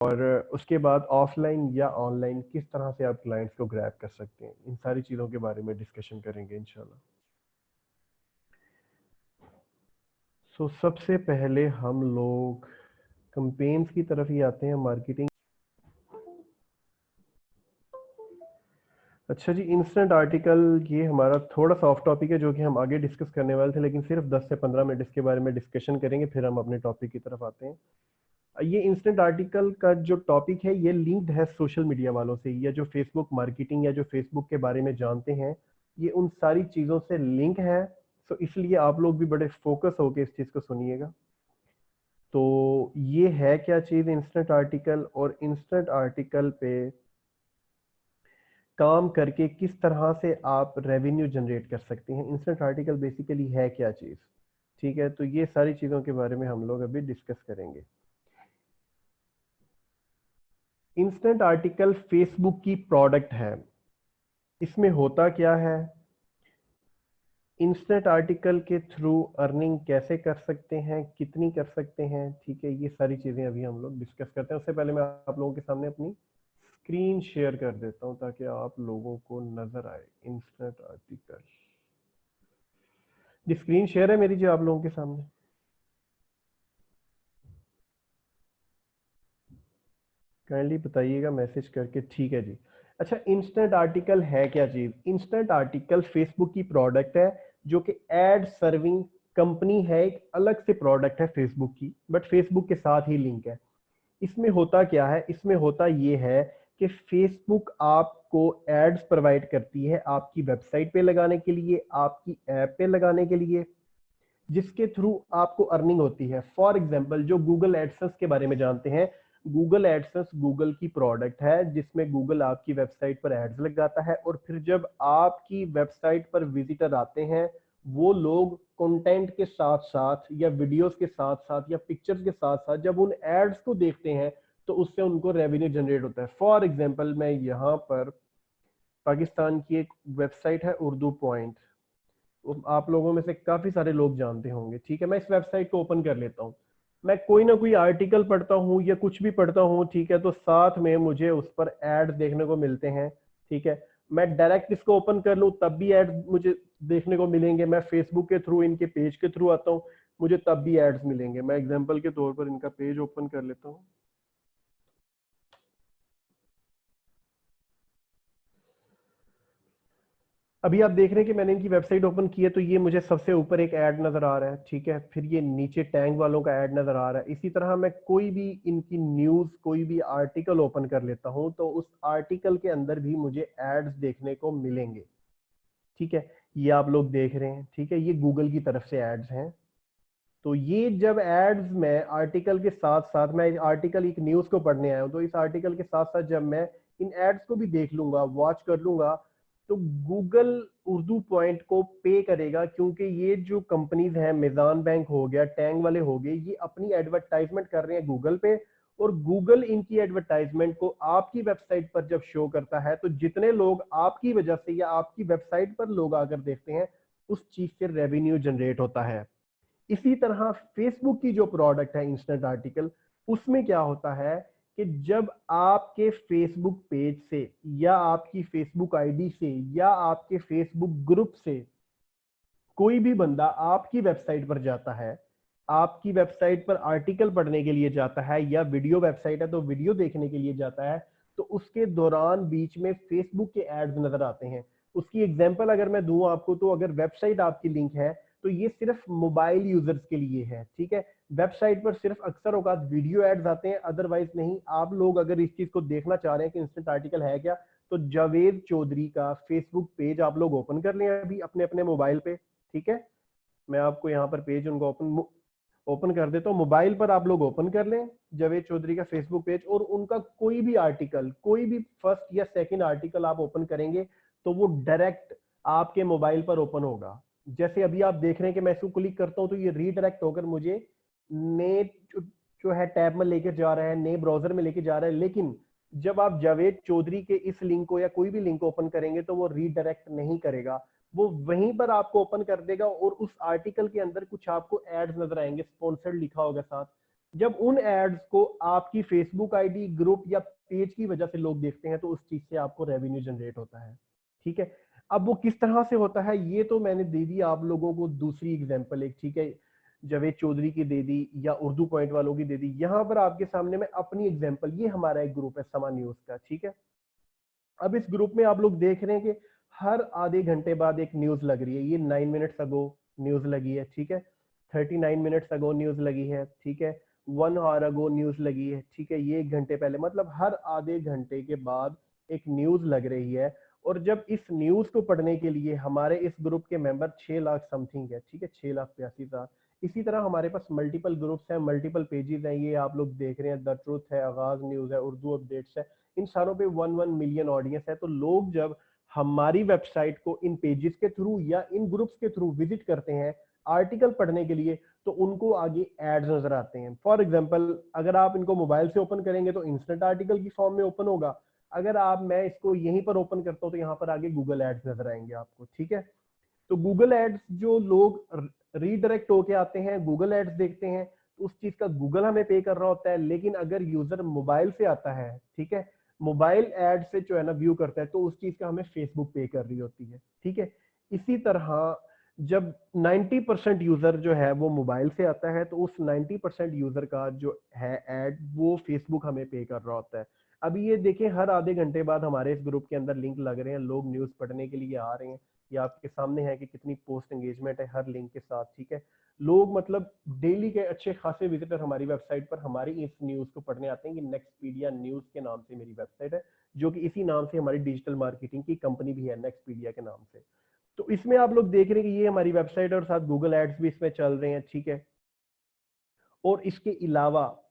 और उसके बाद ऑफलाइन या ऑनलाइन किस तरह से आप क्लाइंट्स को ग्रैब कर सकते हैं, इन सारी चीज़ों के बारे में डिस्कशन करेंगे इंशाल्लाह। सो सबसे पहले हम लोग कंपेन्स की तरफ ही आते हैं, मार्केटिंग। अच्छा जी, इंस्टेंट आर्टिकल ये हमारा थोड़ा सा ऑफ टॉपिक है जो कि हम आगे डिस्कस करने वाले थे, लेकिन सिर्फ 10 से 15 मिनट इसके बारे में डिस्कशन करेंगे, फिर हम अपने टॉपिक की तरफ आते हैं। ये इंस्टेंट आर्टिकल का जो टॉपिक है ये लिंक्ड है सोशल मीडिया वालों से, या जो फेसबुक मार्केटिंग या जो फेसबुक के बारे में जानते हैं, ये उन सारी चीज़ों से लिंक है। तो इसलिए आप लोग भी बड़े फोकस होकर इस चीज़ को सुनिएगा। तो ये है क्या चीज़ इंस्टेंट आर्टिकल, और इंस्टेंट आर्टिकल पे काम करके किस तरह से आप रेवेन्यू जनरेट कर सकते हैं। इंस्टेंट आर्टिकल बेसिकली है क्या चीज़, ठीक है। तो ये सारी चीज़ों के बारे में हम लोग अभी डिस्कस करेंगे। इंस्टेंट आर्टिकल फेसबुक की प्रोडक्ट है। इसमें होता क्या है, इंस्टेंट आर्टिकल के थ्रू अर्निंग कैसे कर सकते हैं, कितनी कर सकते हैं, ठीक है। ये सारी चीज़ें अभी हम लोग डिस्कस करते हैं। उससे पहले मैं आप लोगों के सामने अपनी स्क्रीन शेयर कर देता हूं ताकि आप लोगों को नजर आए इंस्टेंट आर्टिकल। जी स्क्रीन शेयर है मेरी जी आप लोगों के सामने। काइंडली बताइएगा मैसेज करके, ठीक है जी। अच्छा, इंस्टेंट आर्टिकल है क्या चीज। इंस्टेंट आर्टिकल फेसबुक की प्रोडक्ट है, जो कि एड सर्विंग कंपनी है, एक अलग से प्रोडक्ट है फेसबुक की, बट फेसबुक के साथ ही लिंक है। इसमें होता क्या है, इसमें होता ये है कि फेसबुक आपको एड्स प्रोवाइड करती है आपकी वेबसाइट पे लगाने के लिए, आपकी ऐप पे लगाने के लिए, जिसके थ्रू आपको अर्निंग होती है। फॉर एग्जांपल जो गूगल एडसेंस के बारे में जानते हैं, गूगल एडसेंस गूगल की प्रोडक्ट है जिसमें गूगल आपकी वेबसाइट पर एड्स लगाता है, और फिर जब आपकी वेबसाइट पर विजिटर आते हैं, वो लोग कंटेंट के साथ साथ या वीडियोस के साथ साथ या पिक्चर्स के साथ साथ जब उन एड्स को देखते हैं तो उससे उनको रेवेन्यू जनरेट होता है। फॉर एग्जांपल मैं यहाँ पर पाकिस्तान की एक वेबसाइट है उर्दू पॉइंट, आप लोगों में से काफी सारे लोग जानते होंगे, ठीक है। मैं इस वेबसाइट को ओपन कर लेता हूँ, मैं कोई ना कोई आर्टिकल पढ़ता हूँ या कुछ भी पढ़ता हूँ, ठीक है, तो साथ में मुझे उस पर एड देखने को मिलते हैं, ठीक है। मैं डायरेक्ट इसको ओपन कर लूँ तब भी एड मुझे देखने को मिलेंगे, मैं फेसबुक के थ्रू इनके पेज के थ्रू आता हूँ, मुझे तब भी एड्स मिलेंगे। मैं एग्जाम्पल के तौर पर इनका पेज ओपन कर लेता हूँ। अभी आप देख रहे हैं कि मैंने इनकी वेबसाइट ओपन की है, तो ये मुझे सबसे ऊपर एक ऐड नजर आ रहा है, ठीक है। फिर ये नीचे टैंक वालों का ऐड नजर आ रहा है। इसी तरह मैं कोई भी इनकी न्यूज, कोई भी आर्टिकल ओपन कर लेता हूं तो उस आर्टिकल के अंदर भी मुझे एड्स देखने को मिलेंगे, ठीक है। ये आप लोग देख रहे हैं, ठीक है, ये गूगल की तरफ से एड्स हैं। तो ये जब एड्स में आर्टिकल के साथ साथ, मैं आर्टिकल एक न्यूज को पढ़ने आया हूं, तो इस आर्टिकल के साथ साथ जब मैं इन एड्स को भी देख लूंगा, वॉच कर लूंगा, तो गूगल उर्दू पॉइंट को पे करेगा, क्योंकि ये जो कंपनीज हैं, मिजान बैंक हो गया, टैंग वाले हो गए, ये अपनी एडवर्टाइजमेंट कर रहे हैं गूगल पे, और गूगल इनकी एडवर्टाइजमेंट को आपकी वेबसाइट पर जब शो करता है, तो जितने लोग आपकी वजह से या आपकी वेबसाइट पर लोग आकर देखते हैं, उस चीज से रेवेन्यू जनरेट होता है। इसी तरह फेसबुक की जो प्रोडक्ट है इंस्टेंट आर्टिकल, उसमें क्या होता है कि जब आपके फेसबुक पेज से या आपकी फेसबुक आईडी से या आपके फेसबुक ग्रुप से कोई भी बंदा आपकी वेबसाइट पर जाता है, आपकी वेबसाइट पर आर्टिकल पढ़ने के लिए जाता है, या वीडियो वेबसाइट है तो वीडियो देखने के लिए जाता है, तो उसके दौरान बीच में फेसबुक के एड्स नजर आते हैं। उसकी एग्जांपल अगर मैं दूं आपको, तो अगर वेबसाइट आपकी लिंक है तो ये सिर्फ मोबाइल यूजर्स के लिए है, ठीक है। वेबसाइट पर सिर्फ अक्सर औकात वीडियो एड्स आते हैं, अदरवाइज नहीं। आप लोग अगर इस चीज को देखना चाह रहे हैं कि इंस्टेंट आर्टिकल है क्या, तो जावेद चौधरी का फेसबुक पेज आप लोग ओपन कर लें अभी अपने अपने मोबाइल पे, ठीक है। मैं आपको यहाँ पर पेज उनका ओपन ओपन कर देता हूँ, मोबाइल पर आप लोग ओपन कर लें जावेद चौधरी का फेसबुक पेज, और उनका कोई भी आर्टिकल, कोई भी फर्स्ट या सेकंड आर्टिकल आप ओपन करेंगे तो वो डायरेक्ट आपके मोबाइल पर ओपन होगा। जैसे अभी आप देख रहे हैं कि मैं इसको क्लिक करता हूं तो ये रीडायरेक्ट होकर मुझे नए जो है टैब में लेकर जा रहा है, नए ब्राउजर में लेके जा रहा है। लेकिन जब आप जावेद चौधरी के इस लिंक को या कोई भी लिंक ओपन करेंगे तो वो रीडायरेक्ट नहीं करेगा, वो वहीं पर आपको ओपन कर देगा, और उस आर्टिकल के अंदर कुछ आपको एड्स नजर आएंगे, स्पॉन्सर्ड लिखा होगा साथ, जब उन एड्स को आपकी फेसबुक आईडी, ग्रुप या पेज की वजह से लोग देखते हैं तो उस चीज से आपको रेवेन्यू जनरेट होता है। ठीक है, अब वो किस तरह से होता है ये तो मैंने दे दी आप लोगों को दूसरी एग्जांपल एक, ठीक है, जावेद चौधरी की दे दी या उर्दू पॉइंट वालों की दे दी। यहां पर आपके सामने मैं अपनी एग्जांपल, ये हमारा एक ग्रुप है समा न्यूज का, ठीक है। अब इस ग्रुप में आप लोग देख रहे हैं कि हर आधे घंटे बाद एक न्यूज लग रही है। ये 9 मिनट्स अगो न्यूज लगी है, ठीक है। 39 मिनट्स अगो न्यूज लगी है, ठीक है। 1 आवर अगो न्यूज लगी है, ठीक है। ये 1 घंटे पहले, मतलब हर आधे घंटे के बाद एक न्यूज लग रही है। और जब इस न्यूज को पढ़ने के लिए हमारे इस ग्रुप के मेंबर 6 लाख समथिंग है, ठीक है, 6,82,000। इसी तरह हमारे पास मल्टीपल ग्रुप्स हैं, मल्टीपल पेजेस हैं। ये आप लोग देख रहे हैं, द ट्रुथ है, आगाज न्यूज है, उर्दू अपडेट्स है। इन सारों पे 1 मिलियन ऑडियंस है। तो लोग जब हमारी वेबसाइट को इन पेजेस के थ्रू या इन ग्रुप्स के थ्रू विजिट करते हैं आर्टिकल पढ़ने के लिए, तो उनको आगे एड्स नजर आते हैं। फॉर एग्जांपल, अगर आप इनको मोबाइल से ओपन करेंगे तो इंस्टेंट आर्टिकल की फॉर्म में ओपन होगा। अगर आप, मैं इसको यहीं पर ओपन करता हूं तो यहाँ पर आगे गूगल एड्स नजर आएंगे आपको, ठीक है। तो गूगल एड्स जो लोग रीडायरेक्ट होके आते हैं, गूगल एड्स देखते हैं, तो उस चीज का गूगल हमें पे कर रहा होता है। लेकिन अगर यूजर मोबाइल से आता है, ठीक है, मोबाइल एड से जो है ना व्यू करता है, तो उस चीज का हमें फेसबुक पे कर रही होती है, ठीक है। इसी तरह जब 90% यूजर जो है वो मोबाइल से आता है, तो उस 90% यूजर का जो है एड वो फेसबुक हमें पे कर रहा होता है। अभी ये देखें, हर आधे घंटे बाद हमारे इस ग्रुप के अंदर लिंक लग रहे हैं, लोग न्यूज पढ़ने के लिए आ रहे हैं। ये आपके सामने है कि कितनी पोस्ट एंगेजमेंट है हर लिंक के साथ, ठीक है। लोग मतलब डेली के अच्छे खासे विजिटर हमारी वेबसाइट पर हमारी इस न्यूज को पढ़ने आते हैं कि नेक्स्टपीडिया न्यूज के नाम से मेरी वेबसाइट है, जो कि इसी नाम से हमारी डिजिटल मार्केटिंग की कंपनी भी है, नेक्स्टपीडिया के नाम से। तो इसमें आप लोग देख रहे हैं कि ये हमारी वेबसाइट और साथ गूगल एड्स भी इसमें चल रहे हैं, ठीक है। और इसके अलावा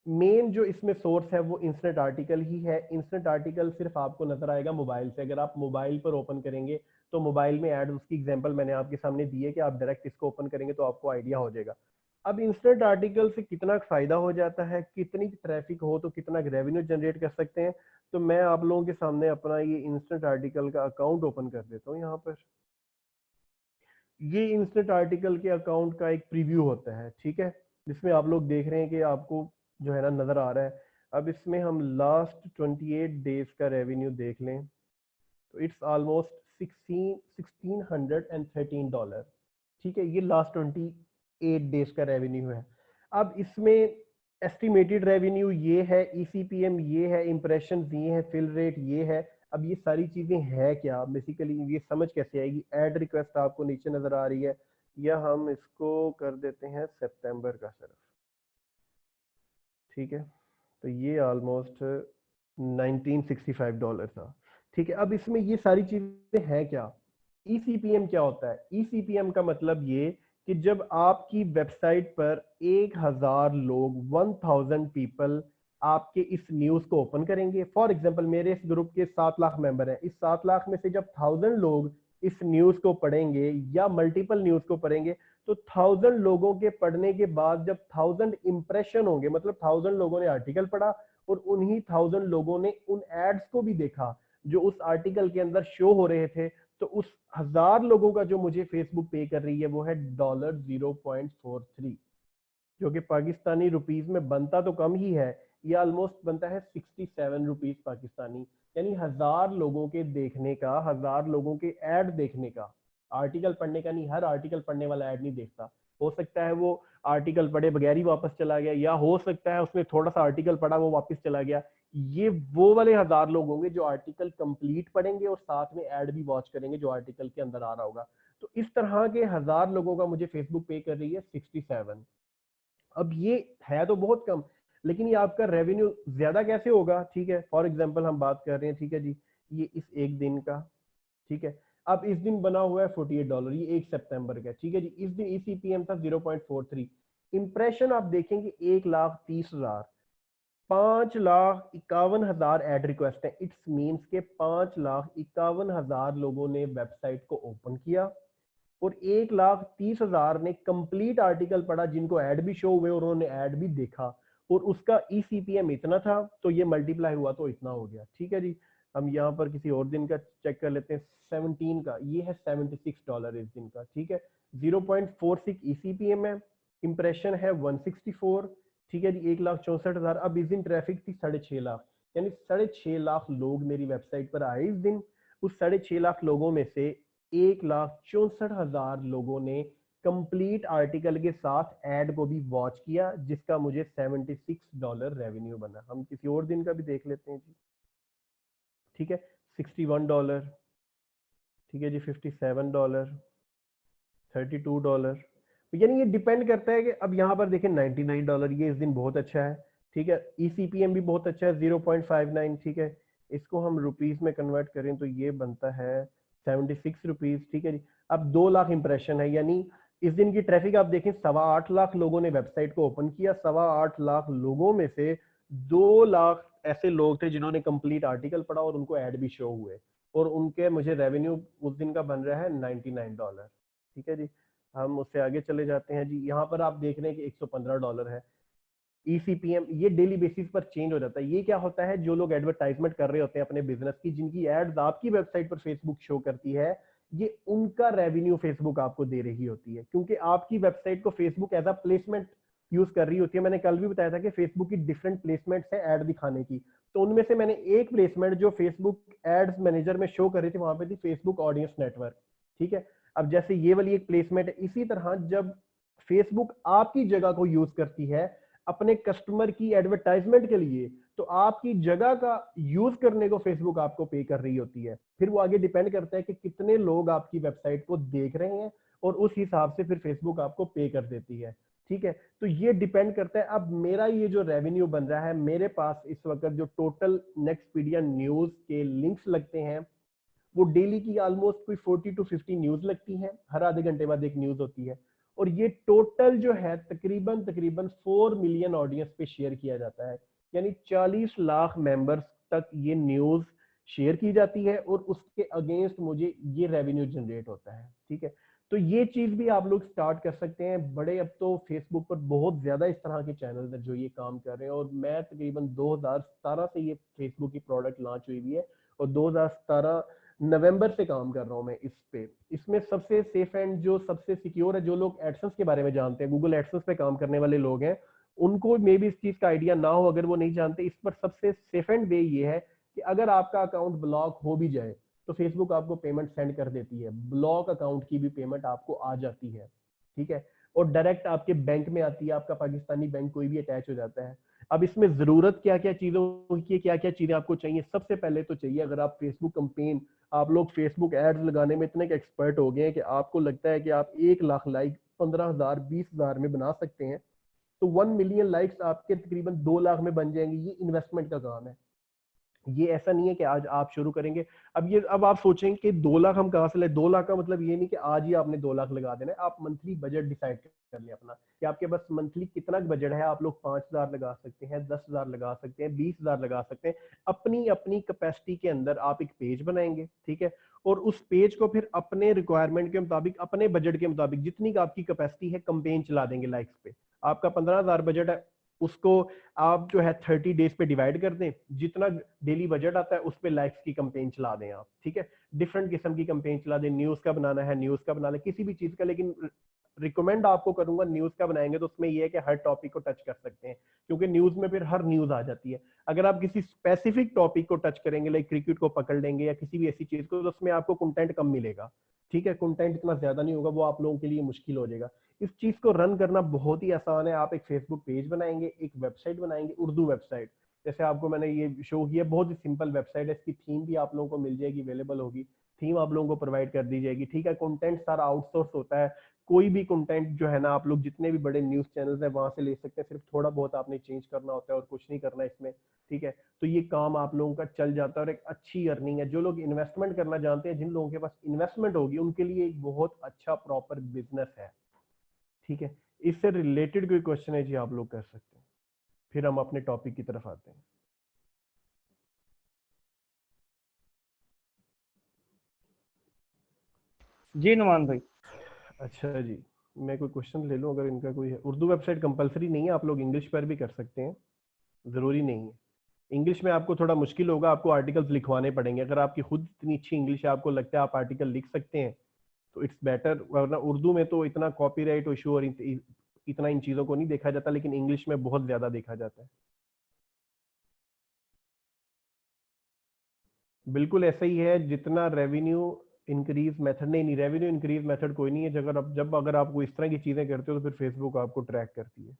मेन जो इसमें सोर्स है वो इंस्टेंट आर्टिकल ही है। इंस्टेंट आर्टिकल सिर्फ आपको नजर आएगा मोबाइल से। अगर आप मोबाइल पर ओपन करेंगे तो मोबाइल में ऐड, उसकी एग्जांपल मैंने आपके सामने दी है कि आप डायरेक्ट इसको ओपन करेंगे तो आपको आइडिया हो जाएगा। अब इंस्टेंट आर्टिकल से कितना फायदा हो जाता है, कितनी ट्रैफिक हो तो कितना रेवेन्यू जनरेट कर सकते हैं, तो मैं आप लोगों के सामने अपना ये इंस्टेंट आर्टिकल का अकाउंट ओपन कर देता हूँ यहाँ पर। ये इंस्टेंट आर्टिकल के अकाउंट का एक प्रीव्यू होता है, ठीक है, जिसमें आप लोग देख रहे हैं कि आपको जो है ना नजर आ रहा है। अब इसमें हम लास्ट 28 डेज का रेवेन्यू देख लें तो इट्स ऑलमोस्ट 1613 डॉलर, ठीक है। ये लास्ट 28 डेज का रेवेन्यू है। अब इसमें एस्टिमेटेड रेवेन्यू ये है, ईसीपीएम ये है, इंप्रेशन ये है, फिल रेट ये है। अब ये सारी चीजें हैं क्या, बेसिकली ये समझ कैसे आएगी। एड रिक्वेस्ट आपको नीचे नजर आ रही है, या हम इसको कर देते हैं सितंबर का सिर्फ, ठीक है। तो ये ऑलमोस्ट $1965 था, ठीक है। अब इसमें ये सारी चीजें हैं क्या। ईसीपीएम क्या होता है, ईसीपीएम का मतलब ये कि जब आपकी वेबसाइट पर 1,000 लोग, 1,000 पीपल आपके इस न्यूज को ओपन करेंगे। फॉर एग्जांपल, मेरे इस ग्रुप के 7 लाख मेंबर हैं, इस 7 लाख में से जब 1,000 लोग इस न्यूज को पढ़ेंगे या मल्टीपल न्यूज को पढ़ेंगे, तो 1,000 लोगों के पढ़ने के बाद जब 1,000 इंप्रेशन होंगे, मतलब 1,000 लोगों ने आर्टिकल पढ़ा और उन्हीं 1,000 लोगों ने उन एड्स को भी देखा जो उस आर्टिकल के अंदर शो हो रहे थे, तो उस 1,000 लोगों का जो मुझे फेसबुक पे कर रही है वो है $0.43, जो कि पाकिस्तानी रुपीज में बनता तो कम ही है। ये ऑलमोस्ट बनता है 67 रुपीज पाकिस्तानी। यानी 1,000 लोगों के देखने का, 1,000 लोगों के ऐड देखने का, आर्टिकल पढ़ने का नहीं। हर आर्टिकल पढ़ने वाला ऐड नहीं देखता। हो सकता है वो आर्टिकल पढ़े बगैर ही वापस चला गया, या हो सकता है उसने थोड़ा सा आर्टिकल पढ़ा वो वापस चला गया। ये वो वाले 1,000 लोग होंगे जो आर्टिकल कंप्लीट पढ़ेंगे और साथ में ऐड भी वॉच करेंगे जो आर्टिकल के अंदर आ रहा होगा। तो इस तरह के 1,000 लोगों का मुझे फेसबुक पे कर रही है 67। अब ये है तो बहुत कम, लेकिन ये आपका रेवेन्यू ज्यादा कैसे होगा, ठीक है। फॉर एग्जांपल हम बात कर रहे हैं, ठीक है जी, ये इस एक दिन का, ठीक है। अब इस दिन बना हुआ है $48, ये 1 सितंबर का, ठीक है जी। इस दिन ईसीपीएम था 0.43। इंप्रेशन आप देखेंगे 1,30,000, 5,51,000 एड रिक्वेस्ट है। इट्स मीन्स के 5,51,000 लोगों ने वेबसाइट को ओपन किया और 1,30,000 ने कंप्लीट आर्टिकल पढ़ा जिनको ऐड भी शो हुए और उन्होंने ऐड भी देखा, और उसका ईसीपीएम इतना था, तो ये मल्टीप्लाई हुआ तो इतना हो गया, ठीक है जी। हम यहाँ पर किसी और दिन का चेक कर लेते हैं, 17 का, ये है $76 इस दिन का, ठीक है। 0.46 ईसीपीएम है, इंप्रेशन है 164, ठीक है जी, 1,64,000। अब इस दिन ट्रैफिक थी 6.5 लाख, यानी 6.5 लाख लोग मेरी वेबसाइट पर आए इस दिन। उस 6.5 लाख लोगों में से 1,64,000 लोगों ने कंप्लीट आर्टिकल के साथ ऐड को भी वॉच किया, जिसका मुझे $76 रेवेन्यू बना। हम किसी और दिन का भी देख लेते हैं जी। ठीक है, $61, ठीक है जी, $57, $32। यानी ये डिपेंड करता है कि अब यहाँ पर देखें $99, ये इस दिन बहुत अच्छा है। ठीक है, ECPM भी बहुत अच्छा है 0.59। ठीक है, इसको हम रुपीस में कन्वर्ट करें तो ये बनता है 76 रुपीज। ठीक है जी, अब 2 लाख इंप्रेशन है, यानी इस दिन की ट्रैफिक आप देखें 8.25 लाख लोगों ने वेबसाइट को ओपन किया। 8.25 लाख लोगों में से 2 लाख ऐसे लोग थे जिन्होंने कंप्लीट आर्टिकल पढ़ा और उनको ऐड भी शो हुए, और उनके मुझे रेवेन्यू उस दिन का बन रहा है $99। ठीक है जी, हम उससे आगे चले जाते हैं जी। यहाँ पर आप देख रहे हैं कि $115 है। ECPM ये डेली बेसिस पर चेंज हो जाता है। ये क्या होता है, जो लोग एडवर्टाइजमेंट कर रहे होते हैं अपने बिजनेस की, जिनकी एड्स आपकी वेबसाइट पर फेसबुक शो करती है, ये उनका रेवेन्यू फेसबुक आपको दे रही होती है, क्योंकि आपकी वेबसाइट को Facebook as a placement use कर रही होती है। मैंने कल भी बताया था कि फेसबुक की डिफरेंट प्लेसमेंट्स है ऐड दिखाने की, तो उनमें से मैंने एक प्लेसमेंट जो फेसबुक एड्स मैनेजर में शो कर रही थी, वहां पे थी फेसबुक ऑडियंस नेटवर्क। ठीक है, अब जैसे ये वाली एक प्लेसमेंट है, इसी तरह जब फेसबुक आपकी जगह को यूज करती है अपने कस्टमर की एडवर्टाइजमेंट के लिए, तो आपकी जगह का यूज करने को फेसबुक आपको पे कर रही होती है। फिर वो आगे डिपेंड करता है कि कितने लोग आपकी वेबसाइट को देख रहे हैं, और उस हिसाब से फिर फेसबुक आपको पे कर देती है। ठीक है, तो ये डिपेंड करता है। अब मेरा ये जो रेवेन्यू बन रहा है, मेरे पास इस वक्त जो टोटल नेक्स्टपीडिया न्यूज के लिंक्स लगते हैं, वो डेली की ऑलमोस्ट कोई 40 to 50 न्यूज लगती हैं, हर आधे घंटे बाद एक न्यूज होती है। और ये टोटल जो है तकरीबन तकरीबन 4 मिलियन ऑडियंस पे शेयर किया जाता है, यानी 40 लाख मेंबर्स तक ये न्यूज शेयर की जाती है, और उसके अगेंस्ट मुझे ये रेवेन्यू जनरेट होता है। ठीक है, तो ये चीज भी आप लोग स्टार्ट कर सकते हैं। बड़े अब तो फेसबुक पर बहुत ज्यादा इस तरह के चैनल हैं जो ये काम कर रहे हैं, और मैं तकरीबन 2017 से ये फेसबुक की प्रोडक्ट लॉन्च हुई हुई है, और 2017 नवंबर से काम कर रहा हूं मैं इस पे। इसमें सबसे सेफ एंड जो सबसे सिक्योर है, जो लोग एडसेंस के बारे में जानते हैं, गूगल एडसेंस पे काम करने वाले लोग हैं, उनको मे भी इस चीज का आइडिया ना हो, अगर वो नहीं जानते, इस पर सबसे सेफ एंड वे ये है कि अगर आपका अकाउंट ब्लॉक हो भी जाए तो फेसबुक आपको पेमेंट सेंड कर देती है, ब्लॉक अकाउंट की भी पेमेंट आपको आ जाती है। ठीक है, और डायरेक्ट आपके बैंक में आती है, आपका पाकिस्तानी बैंक कोई भी अटैच हो जाता है। अब इसमें जरूरत क्या क्या चीजों की, क्या क्या चीजें आपको चाहिए, सबसे पहले तो चाहिए, अगर आप फेसबुक कंपेन, आप लोग फेसबुक एड्स लगाने में इतने एक्सपर्ट हो गए हैं कि आपको लगता है कि आप 1 लाख लाइक 15,000 20,000 में बना सकते हैं, तो 1 मिलियन लाइक्स आपके तकरीबन 2 लाख में बन जाएंगे। ये इन्वेस्टमेंट का काम है, ये ऐसा नहीं है कि आज आप शुरू करेंगे। अब आप सोचेंगे कि 2 लाख हम कहाँ से लाए। 2 लाख का मतलब ये नहीं कि आज ही आपने 2 लाख लगा देना है। आप मंथली बजट डिसाइड कर लें अपना, कि आपके पास मंथली कितना बजट है। आप लोग 5,000 लगा सकते हैं, 10,000 लगा सकते हैं, 20,000 लगा सकते हैं। अपनी अपनी कैपेसिटी के अंदर आप एक पेज बनाएंगे, ठीक है, और उस पेज को फिर अपने रिक्वायरमेंट के मुताबिक, अपने बजट के मुताबिक, जितनी का आपकी कैपेसिटी है, कंपेन चला देंगे लाइक्स पे। आपका 15,000 बजट है, उसको आप जो है 30 डेज पे डिवाइड कर दें, जितना डेली बजट आता है उस पे लाइक्स की कंपेन चला दें आप। ठीक है, डिफरेंट किस्म की कंपेन चला दें, न्यूज का बनाना है न्यूज का बना लें, किसी भी चीज का, लेकिन रिकमेंड आपको करूंगा न्यूज का बनाएंगे तो उसमें ये है कि हर टॉपिक को टच कर सकते हैं, क्योंकि न्यूज में फिर हर न्यूज आ जाती है। अगर आप किसी स्पेसिफिक टॉपिक को टच करेंगे, लाइक क्रिकेट को पकड़ लेंगे या किसी भी ऐसी चीज को, तो उसमें आपको कंटेंट कम मिलेगा। ठीक है, कंटेंट इतना ज्यादा नहीं होगा, वो आप लोगों के लिए मुश्किल हो जाएगा। इस चीज को रन करना बहुत ही आसान है। आप एक फेसबुक पेज बनाएंगे, एक वेबसाइट बनाएंगे, उर्दू वेबसाइट, जैसे आपको मैंने ये शो किया, बहुत ही सिंपल वेबसाइट है। इसकी थीम भी आप लोगों को मिल जाएगी, अवेलेबल होगी, थीम आप लोगों को प्रोवाइड कर दी जाएगी। ठीक है, कंटेंट सारा आउटसोर्स होता है, कोई भी कंटेंट जो है ना, आप लोग जितने भी बड़े न्यूज चैनल्स हैं वहां से ले सकते हैं, सिर्फ थोड़ा बहुत आपने चेंज करना होता है और कुछ नहीं करना इसमें। ठीक है, तो ये काम आप लोगों का चल जाता है और एक अच्छी अर्निंग है। जो लोग इन्वेस्टमेंट करना जानते हैं, जिन लोगों के पास इन्वेस्टमेंट होगी, उनके लिए एक बहुत अच्छा प्रॉपर बिजनेस है। ठीक है, इससे रिलेटेड कोई क्वेश्चन है जी, आप लोग कर सकते हैं, फिर हम अपने टॉपिक की तरफ आते हैं। जी नुमान भाई। अच्छा जी, मैं कोई क्वेश्चन ले लूं अगर इनका कोई है। उर्दू वेबसाइट कंपलसरी नहीं है, आप लोग इंग्लिश पर भी कर सकते हैं, जरूरी नहीं है। इंग्लिश में आपको थोड़ा मुश्किल होगा, आपको आर्टिकल्स लिखवाने पड़ेंगे। अगर आपकी खुद इतनी अच्छी इंग्लिश है, आपको लगता है आप आर्टिकल लिख सकते हैं, तो इट्स बेटर, वरना उर्दू में तो इतना कॉपीराइट इशू और इतना इन चीजों को नहीं देखा जाता, लेकिन इंग्लिश में बहुत ज्यादा देखा जाता है। बिल्कुल ऐसा ही है, जितना रेवेन्यू इंक्रीज मेथड, नहीं रेवेन्यू इंक्रीज मेथड कोई नहीं है। अगर आपको इस तरह की चीजें करते हो तो फिर फेसबुक आपको ट्रैक करती है।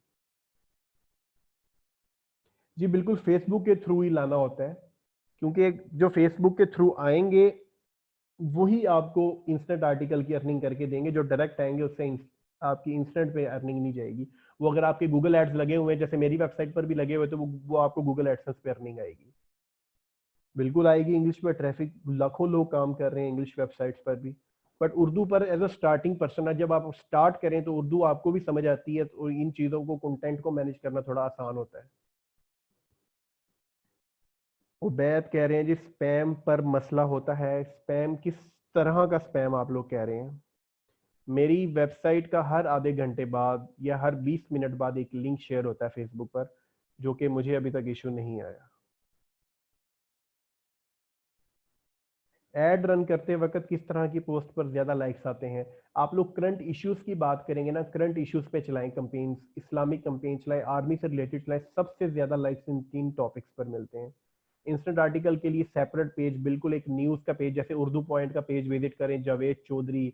जी बिल्कुल, फेसबुक के थ्रू ही लाना होता है, क्योंकि जो फेसबुक के थ्रू आएंगे वही आपको इंस्टेंट आर्टिकल की अर्निंग करके देंगे। जो डायरेक्ट आएंगे उससे आपकी इंस्टेंट पे अर्निंग नहीं जाएगी। वो अगर आपके गूगल एड्स लगे हुए हैं, जैसे मेरी वेबसाइट पर भी लगे हुए, तो वो आपको गूगल एडसेंस पे अर्निंग आएगी। बिल्कुल आएगी। इंग्लिश पर ट्रैफिक, लाखों लोग काम कर रहे हैं इंग्लिश वेबसाइट्स पर भी। बट उर्दू पर एज अ स्टार्टिंग पर्सन, जब आप स्टार्ट करें तो उर्दू आपको भी समझ आती है, तो इन चीज़ों को, कंटेंट को मैनेज करना थोड़ा आसान होता है। उबैद कह रहे हैं जी स्पैम पर मसला होता है। स्पैम किस तरह का स्पैम आप लोग कह रहे हैं? मेरी वेबसाइट का हर आधे घंटे बाद या हर 20 मिनट बाद एक लिंक शेयर होता है फेसबुक पर, जो कि मुझे अभी तक इशू नहीं आया। एड रन करते वक्त किस तरह की पोस्ट पर ज्यादा लाइक्स आते हैं? आप लोग करंट इश्यूज की बात करेंगे ना, करंट इश्यूज पे चलाएं कंपेन्स, इस्लामिक कंपेन चलाएं, आर्मी से रिलेटेड चलाएं, सबसे ज्यादा लाइक्स इन 3 टॉपिक्स पर मिलते हैं। इंस्टेंट आर्टिकल के लिए सेपरेट पेज, बिल्कुल एक न्यूज का पेज, जैसे उर्दू पॉइंट का पेज विजिट करें, जावेद चौधरी,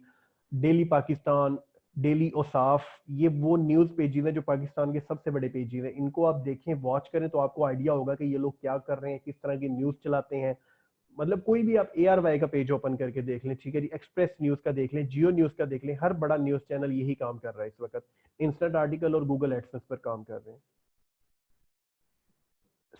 डेली पाकिस्तान, डेली ओसाफ, ये वो न्यूज पेजेस हैं जो पाकिस्तान के सबसे बड़े पेजेस हैं। इनको आप देखें, वॉच करें, तो आपको आइडिया होगा कि ये लोग क्या कर रहे हैं, किस तरह की न्यूज चलाते हैं। मतलब कोई भी आप ARY का पेज ओपन करके देख लें, ठीक है जी, एक्सप्रेस न्यूज का देख लें, जियो न्यूज का देख लें, हर बड़ा न्यूज चैनल यही काम कर रहा है इस वक्त, इंस्टेंट आर्टिकल और गूगल एडसेंस पर काम कर रहे हैं।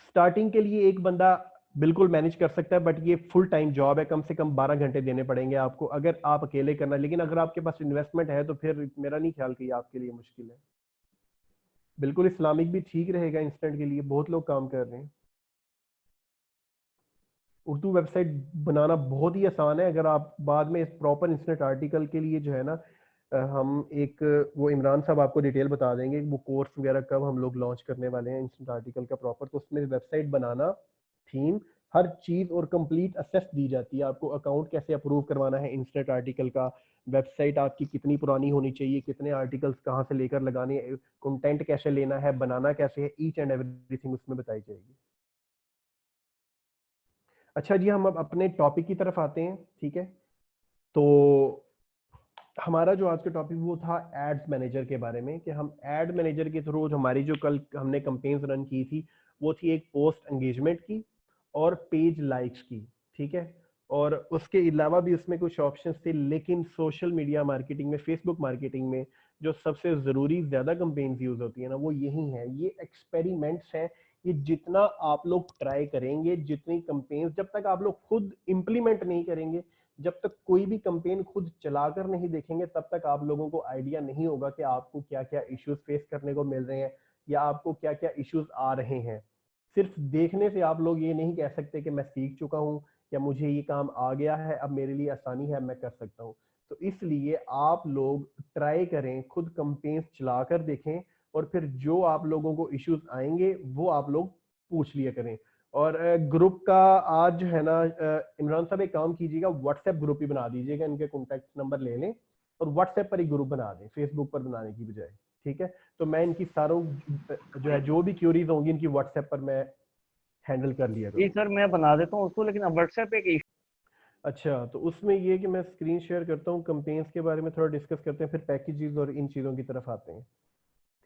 स्टार्टिंग के लिए एक बंदा बिल्कुल मैनेज कर सकता है, बट ये फुल टाइम जॉब है, कम से कम 12 घंटे देने पड़ेंगे आपको अगर आप अकेले करना। लेकिन अगर आपके पास इन्वेस्टमेंट है तो फिर मेरा नहीं ख्याल कि ये आपके लिए मुश्किल है। बिल्कुल इस्लामिक भी ठीक रहेगा, इंस्टेंट के लिए बहुत लोग काम कर रहे हैं। उर्दू वेबसाइट बनाना बहुत ही आसान है, अगर आप बाद में इस प्रॉपर इंस्टेंट आर्टिकल के लिए जो है ना, हम एक, वो इमरान साहब आपको डिटेल बता देंगे वो कोर्स वगैरह कब हम लोग लॉन्च करने वाले हैं इंस्टेंट आर्टिकल का प्रॉपर। तो उसमें वेबसाइट बनाना, थीम, हर चीज और कंप्लीट असेस दी जाती है आपको। अकाउंट कैसे अप्रूव करवाना है इंस्टेंट आर्टिकल का, वेबसाइट आपकी कितनी पुरानी होनी चाहिए, कितने आर्टिकल्स कहाँ से लेकर लगाने हैं, कंटेंट कैसे लेना है, बनाना कैसे है, ईच एंड एवरीथिंग उसमें बताई जाएगी। अच्छा जी, हम अब अपने टॉपिक की तरफ आते हैं, ठीक है। तो हमारा जो आज का टॉपिक वो था एड्स मैनेजर के बारे में, कि हम एड मैनेजर के थ्रू हमारी जो कल हमने कंपेन्स रन की थी, वो थी एक पोस्ट एंगेजमेंट की और पेज लाइक्स की, ठीक है। और उसके अलावा भी उसमें कुछ ऑप्शंस थे, लेकिन सोशल मीडिया मार्केटिंग में, फेसबुक मार्केटिंग में जो सबसे ज़रूरी ज़्यादा कंपेन्स यूज़ होती है ना, वो यही है, ये एक्सपेरिमेंट्स हैं। ये जितना आप लोग ट्राई करेंगे, जितनी कंपेन्स, जब तक आप लोग खुद इंप्लीमेंट नहीं करेंगे, जब तक कोई भी कंपेन खुद चलाकर नहीं देखेंगे, तब तक आप लोगों को आइडिया नहीं होगा कि आपको क्या क्या इश्यूज फेस करने को मिल रहे हैं, या आपको क्या क्या इश्यूज आ रहे हैं। सिर्फ देखने से आप लोग ये नहीं कह सकते कि मैं सीख चुका हूँ या मुझे ये काम आ गया है, अब मेरे लिए आसानी है, मैं कर सकता हूँ। तो इसलिए आप लोग ट्राई करें, खुद कंपेन्स चलाकर देखें, और फिर जो आप लोगों को इश्यूज आएंगे वो आप लोग पूछ लिया करें। और ग्रुप का आज जो है ना, इमरान साहब एक काम कीजिएगा, व्हाट्सएप ग्रुप ही बना दीजिएगा, इनके कॉन्टैक्ट नंबर ले लें और व्हाट्सएप पर ही ग्रुप बना दें, फेसबुक पर बनाने की बजाय, ठीक है। तो मैं इनकी सारों जो है, जो भी क्यूरीज होंगी इनकी व्हाट्सएप पर मैं हैंडल कर लिया जी करूँगा। सर, मैं बना देता हूँ उसको, लेकिन अब व्हाट्सएप एक इशू। अच्छा, तो उसमें ये कि मैं स्क्रीन शेयर करता हूँ, कंपेन्स के बारे में थोड़ा डिस्कस करते हैं, फिर पैकेजेस और इन चीज़ों की तरफ आते हैं,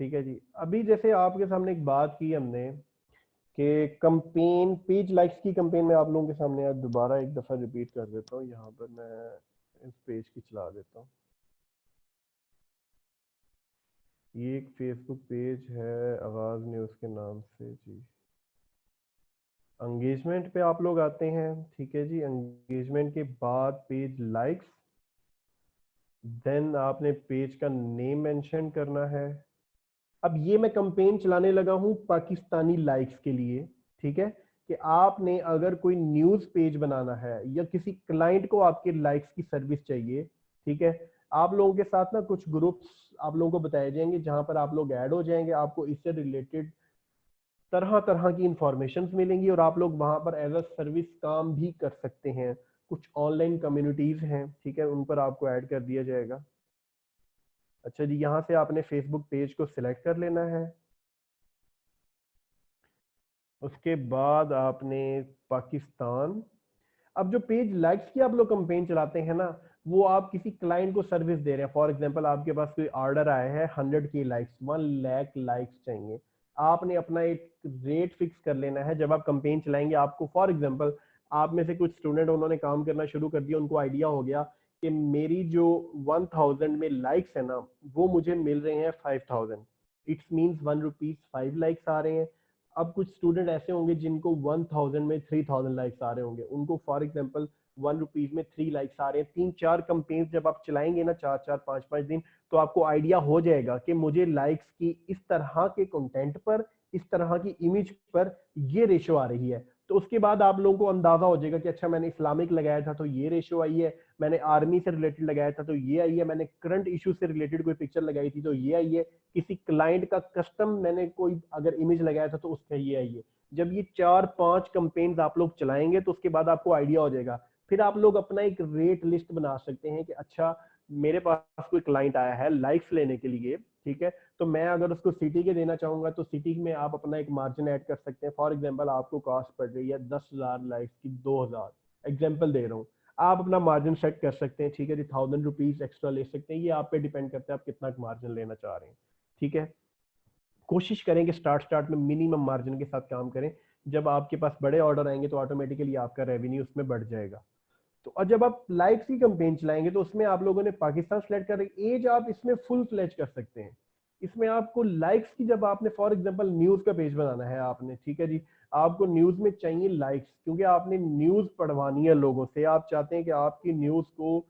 ठीक है जी। अभी जैसे आपके सामने एक बात की हमने कि कंपेन, पेज लाइक्स की कंपेन में आप लोगों के सामने आज दोबारा एक दफ़ा रिपीट कर देता हूँ। यहाँ पर मैं इस पेज की चला देता हूँ। ये एक फेसबुक पेज है आगाज़ न्यूज़ के नाम से जी। एंगेजमेंट पे आप लोग आते हैं, ठीक है जी। एंगेजमेंट के बाद पेज लाइक्स, देन आपने पेज का नेम मेंशन करना है। अब ये मैं कंपेन चलाने लगा हूं पाकिस्तानी लाइक्स के लिए, ठीक है। कि आपने अगर कोई न्यूज पेज बनाना है या किसी क्लाइंट को आपके लाइक्स की सर्विस चाहिए, ठीक है, आप लोगों के साथ ना कुछ ग्रुप्स आप लोगों को बताए जाएंगे, जहां पर आप लोग ऐड हो जाएंगे, आपको इससे रिलेटेड तरह तरह की इंफॉर्मेशन मिलेंगी, और आप लोग वहां पर एज अ सर्विस काम भी कर सकते हैं। कुछ ऑनलाइन कम्युनिटीज हैं, ठीक है, उन पर आपको ऐड कर दिया जाएगा। अच्छा जी, यहाँ से आपने फेसबुक पेज को सिलेक्ट कर लेना है। उसके बाद आपने पाकिस्तान, अब जो पेज लाइक्स की आप लोग कंपेन चलाते हैं ना, वो आप किसी क्लाइंट को सर्विस दे रहे हैं। फॉर एग्जांपल आपके पास कोई ऑर्डर आया है 100 की लाइक्स, 1 लाख लाइक्स चाहिए, आपने अपना एक रेट फिक्स कर लेना है। जब आप कंपेन चलाएंगे, आपको फॉर एग्जांपल आप में से कुछ स्टूडेंट उन्होंने काम करना शुरू कर दिया, उनको आइडिया हो गया कि मेरी जो 1000 में लाइक्स है ना, वो मुझे मिल रहे हैं 5000, इट्स मीन्स 1 रुपीज 5 लाइक्स आ रहे हैं। अब कुछ स्टूडेंट ऐसे होंगे जिनको 1000 में 3000 लाइक्स आ रहे होंगे, उनको फॉर एग्जांपल 1 रुपीज में 3 लाइक्स आ रहे हैं। 3-4 कंपेन्स जब आप चलाएंगे ना, 4-4 5-5 दिन, तो आपको आइडिया हो जाएगा कि मुझे लाइक्स की इस तरह के कंटेंट पर, इस तरह की इमेज पर ये रेशो आ रही है। तो उसके बाद आप लोगों को अंदाजा हो जाएगा कि अच्छा मैंने इस्लामिक लगाया था तो ये रेशो आई है, मैंने आर्मी से रिलेटेड लगाया था तो ये आई है, मैंने करंट इशू से रिलेटेड कोई पिक्चर लगाई थी तो ये आई है, किसी क्लाइंट का कस्टम मैंने कोई अगर इमेज लगाया था तो उसका ये आई है। जब ये 4-5 कंपेन्स आप लोग चलाएंगे तो उसके बाद आपको आइडिया हो जाएगा। फिर आप लोग अपना एक रेट लिस्ट बना सकते हैं कि अच्छा मेरे पास कोई क्लाइंट आया है लाइक्स लेने के लिए, ठीक है, तो मैं अगर उसको सिटी के देना चाहूंगा तो सिटी में आप अपना एक मार्जिन ऐड कर सकते हैं। फॉर एग्जांपल आपको कॉस्ट पड़ रही है 10,000 लाइक्स की, 2000 एग्जांपल दे रहा हूँ, आप अपना मार्जिन सेट कर सकते हैं, ठीक है जी, 1000 रुपीज एक्स्ट्रा ले सकते हैं। ये आप पे डिपेंड करता है आप कितना मार्जिन लेना चाह रहे हैं, ठीक है। कोशिश करें कि स्टार्ट में मिनिमम मार्जिन के साथ काम करें। जब आपके पास बड़े ऑर्डर आएंगे तो ऑटोमेटिकली आपका रेवेन्यू उसमें बढ़ जाएगा। तो और जब आप लाइक्स की कंपेन चलाएंगे तो उसमें आप लोगों ने पाकिस्तान सेलेक्ट कर रही एज, आप इसमें फुल फ्लैश कर सकते हैं। इसमें आपको लाइक्स की, जब आपने फॉर एग्जांपल न्यूज का पेज बनाना है आपने, ठीक है जी, आपको न्यूज में चाहिए लाइक्स, क्योंकि आपने न्यूज पढ़वानी है लोगों से, आप चाहते हैं कि आपकी न्यूज को,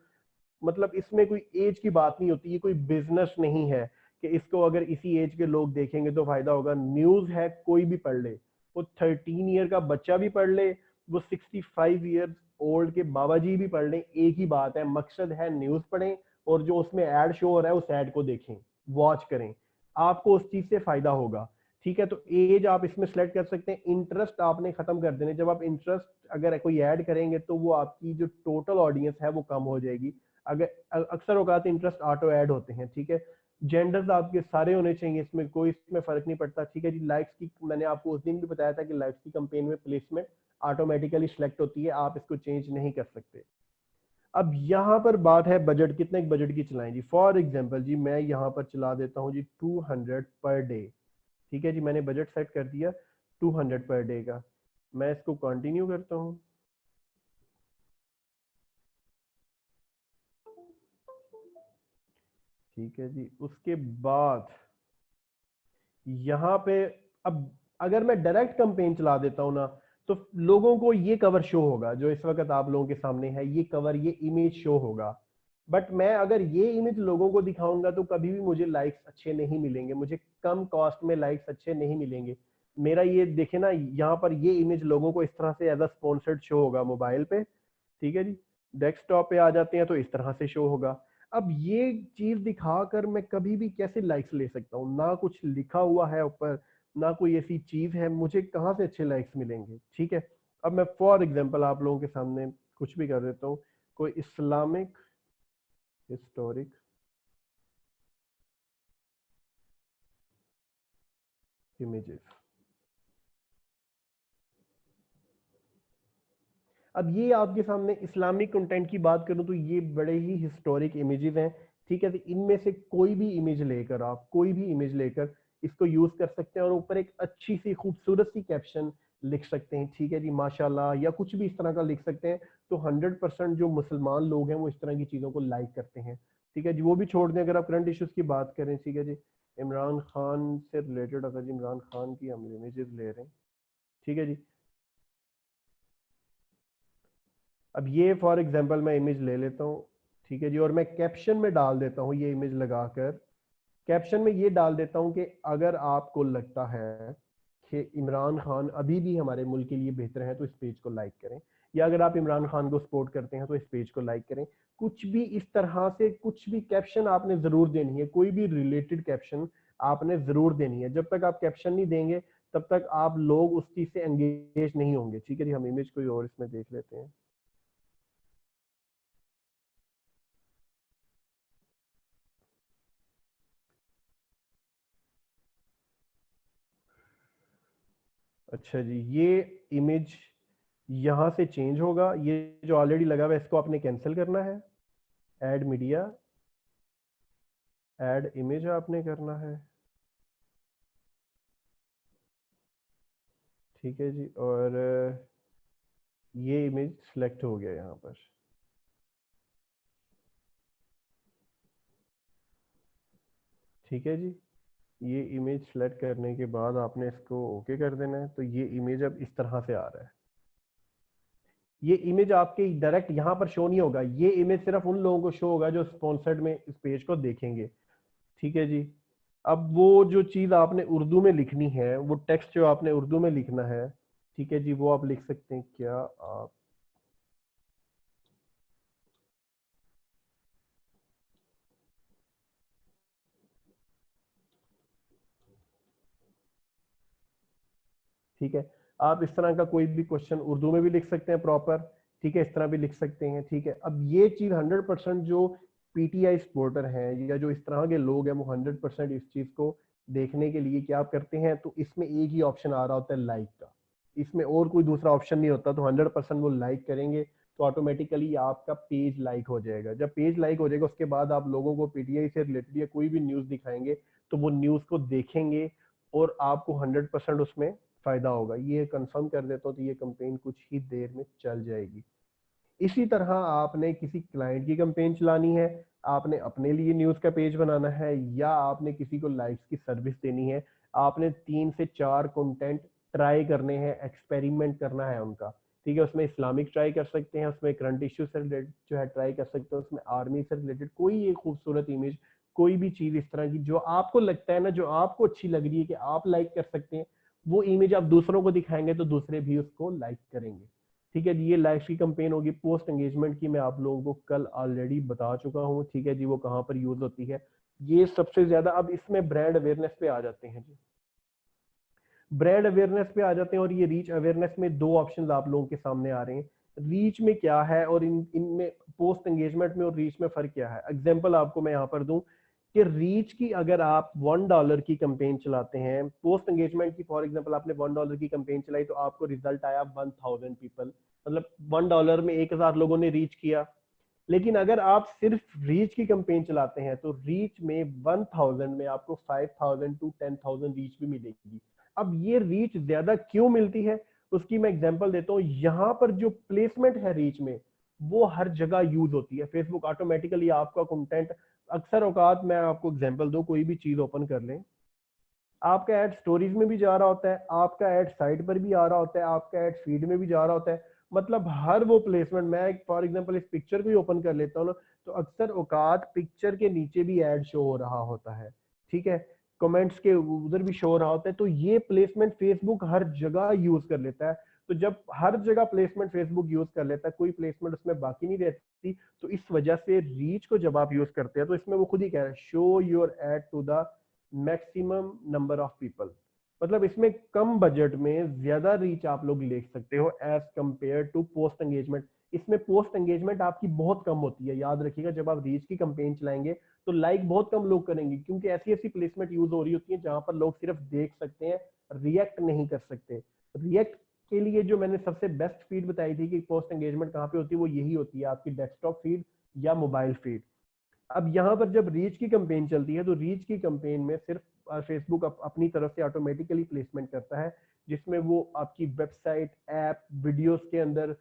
मतलब इसमें कोई एज की बात नहीं होती, ये कोई बिजनेस नहीं है कि इसको अगर इसी एज के लोग देखेंगे तो फायदा होगा। न्यूज है कोई भी पढ़ ले, वो 13 ईयर का बच्चा भी पढ़ ले, वो 65 ईयर ओल्ड के बाबा जी भी पढ़ लें, एक ही बात है, मकसद है न्यूज पढ़ें और जो उसमें ऐड शो हो रहा है उस ऐड को देखें, वॉच करें, आपको उस चीज से फायदा होगा, ठीक है। तो एज आप इसमें सेलेक्ट कर सकते हैं। इंटरेस्ट आपने खत्म कर देने, जब आप इंटरेस्ट अगर कोई ऐड करेंगे तो वो आपकी जो टोटल ऑडियंस है वो कम हो जाएगी। अगर अक्सर औकात इंटरेस्ट ऑटो ऐड होते हैं, ठीक है। जेंडर्स आपके सारे होने चाहिए, इसमें कोई इसमें फर्क नहीं पड़ता, ठीक है जी। लाइक्स की मैंने आपको उस दिन भी बताया था कि लाइक्स की कंपेन में प्लेसमेंट ऑटोमेटिकली सिलेक्ट होती है, आप इसको चेंज नहीं कर सकते। अब यहाँ पर बात है बजट, कितने बजट की चलाएं जी। फॉर एग्जांपल जी मैं यहाँ पर चला देता हूँ जी 200 पर डे, ठीक है जी, मैंने बजट सेट कर दिया 200 पर डे का। मैं इसको कंटिन्यू करता हूँ, ठीक है जी। उसके बाद यहाँ पे, अब अगर मैं डायरेक्ट कंपेन चला देता हूँ ना, तो लोगों को ये कवर शो होगा जो इस वक्त आप लोगों के सामने है, ये कवर, ये इमेज शो होगा। बट मैं अगर ये इमेज लोगों को दिखाऊंगा तो कभी भी मुझे लाइक्स अच्छे नहीं मिलेंगे, मुझे कम कॉस्ट में लाइक्स अच्छे नहीं मिलेंगे। मेरा ये देखे ना, यहाँ पर ये इमेज लोगों को इस तरह से एज अ स्पॉन्सर्ड शो होगा मोबाइल पे, ठीक है जी। डेस्कटॉप पे आ जाते हैं तो इस तरह से शो होगा। अब ये चीज दिखाकर मैं कभी भी कैसे लाइक्स ले सकता हूँ, ना कुछ लिखा हुआ है ऊपर, ना कोई ऐसी चीज है, मुझे कहाँ से अच्छे लाइक्स मिलेंगे, ठीक है। अब मैं फॉर एग्जांपल आप लोगों के सामने कुछ भी कर देता हूँ, कोई इस्लामिक हिस्टोरिक इमेजेस। अब ये आपके सामने इस्लामिक कंटेंट की बात करूं तो ये बड़े ही हिस्टोरिक इमेजेस हैं, ठीक है। तो इनमें से कोई भी इमेज लेकर, आप कोई भी इमेज लेकर इसको यूज कर सकते हैं और ऊपर एक अच्छी सी खूबसूरत सी कैप्शन लिख सकते हैं, ठीक है जी, माशाल्लाह या कुछ भी इस तरह का लिख सकते हैं। तो 100% जो मुसलमान लोग हैं वो इस तरह की चीजों को लाइक करते हैं, ठीक है जी। वो भी छोड़ दें, अगर आप करंट इश्यूज की बात करें, ठीक है जी, इमरान खान से रिलेटेड अगर जी इमरान खान की हम इमेजेस ले रहे हैं, ठीक है जी। अब ये फॉर एग्जांपल मैं इमेज ले लेता हूँ, ठीक है जी, और मैं कैप्शन में डाल देता हूँ ये इमेज लगाकर, कैप्शन में ये डाल देता हूँ कि अगर आपको लगता है कि इमरान खान अभी भी हमारे मुल्क के लिए बेहतर है तो इस पेज को लाइक करें, या अगर आप इमरान खान को सपोर्ट करते हैं तो इस पेज को लाइक करें। कुछ भी इस तरह से कुछ भी कैप्शन आपने जरूर देनी है, कोई भी रिलेटेड कैप्शन आपने जरूर देनी है। जब तक आप कैप्शन नहीं देंगे तब तक आप लोग उस चीज से एंगेज नहीं होंगे, ठीक है जी। हम इमेज कोई और इसमें देख लेते हैं। अच्छा जी, ये इमेज यहाँ से चेंज होगा, ये जो ऑलरेडी लगा हुआ है इसको आपने कैंसिल करना है। ऐड मीडिया, ऐड इमेज आपने करना है, ठीक है जी। और ये इमेज सिलेक्ट हो गया यहाँ पर, ठीक है जी। ये इमेज सेलेक्ट करने के बाद आपने इसको ओके कर देना है, तो ये इमेज अब इस तरह से आ रहा है। ये इमेज आपके डायरेक्ट यहाँ पर शो नहीं होगा, ये इमेज सिर्फ उन लोगों को शो होगा जो स्पॉन्सर्ड में इस पेज को देखेंगे, ठीक है जी। अब वो जो चीज आपने उर्दू में लिखनी है, वो टेक्स्ट जो आपने उर्दू में लिखना है, ठीक है जी, वो आप लिख सकते हैं। क्या आप, ठीक है, आप इस तरह का कोई भी क्वेश्चन उर्दू में भी लिख सकते हैं प्रॉपर, ठीक है, इस तरह भी लिख सकते हैं, ठीक है। अब ये चीज 100% जो पीटीआई सपोर्टर हैं या जो इस तरह के लोग हैं, वो 100% इस चीज को देखने के लिए क्या करते हैं, तो इसमें एक ही ऑप्शन आ रहा होता है लाइक का, इसमें और कोई दूसरा ऑप्शन नहीं होता, तो 100% वो लाइक करेंगे, तो ऑटोमेटिकली आपका पेज लाइक हो जाएगा। जब पेज लाइक हो जाएगा उसके बाद आप लोगों को पीटीआई से रिलेटेड या कोई भी न्यूज दिखाएंगे, तो वो न्यूज को देखेंगे और आपको 100% उसमें फायदा होगा। ये कंफर्म कर देता हूँ, तो ये कंपेन कुछ ही देर में चल जाएगी। इसी तरह आपने किसी क्लाइंट की कंपेन चलानी है, आपने अपने लिए न्यूज का पेज बनाना है, या आपने किसी को लाइक्स की सर्विस देनी है, आपने 3 से 4 कंटेंट ट्राई करने हैं, एक्सपेरिमेंट करना है उनका, ठीक है। उसमें इस्लामिक ट्राई कर सकते हैं, उसमें करंट इश्यू से रिलेटेड जो है ट्राई कर सकते हैं, उसमें आर्मी से रिलेटेड कोई एक खूबसूरत इमेज, कोई भी चीज इस तरह की जो आपको लगता है ना, जो आपको अच्छी लग रही है कि आप लाइक कर सकते हैं, वो इमेज आप दूसरों को दिखाएंगे तो दूसरे भी उसको लाइक करेंगे, ठीक है जी। ये लाइव की कंपेन होगी। पोस्ट एंगेजमेंट की मैं आप लोगों को कल ऑलरेडी बता चुका हूँ, ठीक है जी, वो कहाँ पर यूज होती है। ये सबसे ज्यादा, अब इसमें ब्रांड अवेयरनेस पे आ जाते हैं जी, ब्रांड अवेयरनेस पे आ जाते हैं, और ये रीच अवेयरनेस में दो ऑप्शंस आप लोगों के सामने आ रहे हैं। रीच में क्या है और इनमें पोस्ट एंगेजमेंट में और रीच में फर्क क्या है। एग्जांपल आपको मैं यहाँ पर दूं कि रीच की अगर आप $1 की कंपेन चलाते हैं, पोस्ट एंगेजमेंट की फॉर एग्जांपल आपने $1 की कंपेन चलाई, तो आपको रिजल्ट आया 1000 पीपल, मतलब $1 में 1000 लोगों ने रीच किया। लेकिन अगर आप सिर्फ रीच की कंपेन चलाते हैं, तो रीच में 1000 में आपको 5000 टू 10000 रीच भी मिलेगी। अब ये रीच ज्यादा क्यों मिलती है, उसकी मैं एग्जांपल देता हूँ। यहाँ पर जो प्लेसमेंट है रीच में, वो हर जगह यूज होती है। फेसबुक ऑटोमेटिकली आपका कंटेंट, अक्सर औकात मैं आपको एग्जांपल दूं, कोई भी चीज ओपन कर लें, आपका ऐड स्टोरीज में भी जा रहा होता है, आपका ऐड साइट पर भी आ रहा होता है, आपका ऐड फीड में भी जा रहा होता है। मतलब हर वो प्लेसमेंट, मैं फॉर एग्जांपल इस पिक्चर को ही ओपन कर लेता हूँ ना, तो अक्सर औकात पिक्चर के नीचे भी ऐड शो हो रहा होता है, ठीक है, कमेंट्स के उधर भी शो हो रहा होता है। तो ये प्लेसमेंट फेसबुक हर जगह यूज कर लेता है। तो जब हर जगह प्लेसमेंट फेसबुक यूज कर लेता है, कोई प्लेसमेंट उसमें बाकी नहीं रहती, तो इस वजह से रीच को जब आप यूज करते हैं, तो इसमें वो खुद ही कह रहा है, show your ad to the maximum number of people. मतलब इसमें कम बजट में ज्यादा रीच आप लोग ले सकते हो as compare to post engagement. इसमें पोस्ट एंगेजमेंट आपकी बहुत कम होती है, याद रखिएगा। जब आप रीच की कंपेन चलाएंगे तो लाइक बहुत कम लोग करेंगे, क्योंकि ऐसी ऐसी प्लेसमेंट यूज हो रही होती है जहां पर लोग सिर्फ देख सकते हैं, रिएक्ट नहीं कर सकते। रिएक्ट के लिए जो मैंने सबसे बेस्ट फीड बताई थी कि पोस्ट एंगेजमेंट कहाँ पे होती है, वो यही होती है आपकी डेस्कटॉप फीड या मोबाइल फीड। अब यहाँ पर जब रीच की कंपेन चलती है, तो रीच की कंपेन में सिर्फ फेसबुक अपनी तरफ से ऑटोमेटिकली प्लेसमेंट करता है, जिसमें वो आपकी वेबसाइट, ऐप, वीडियोस के अंदर,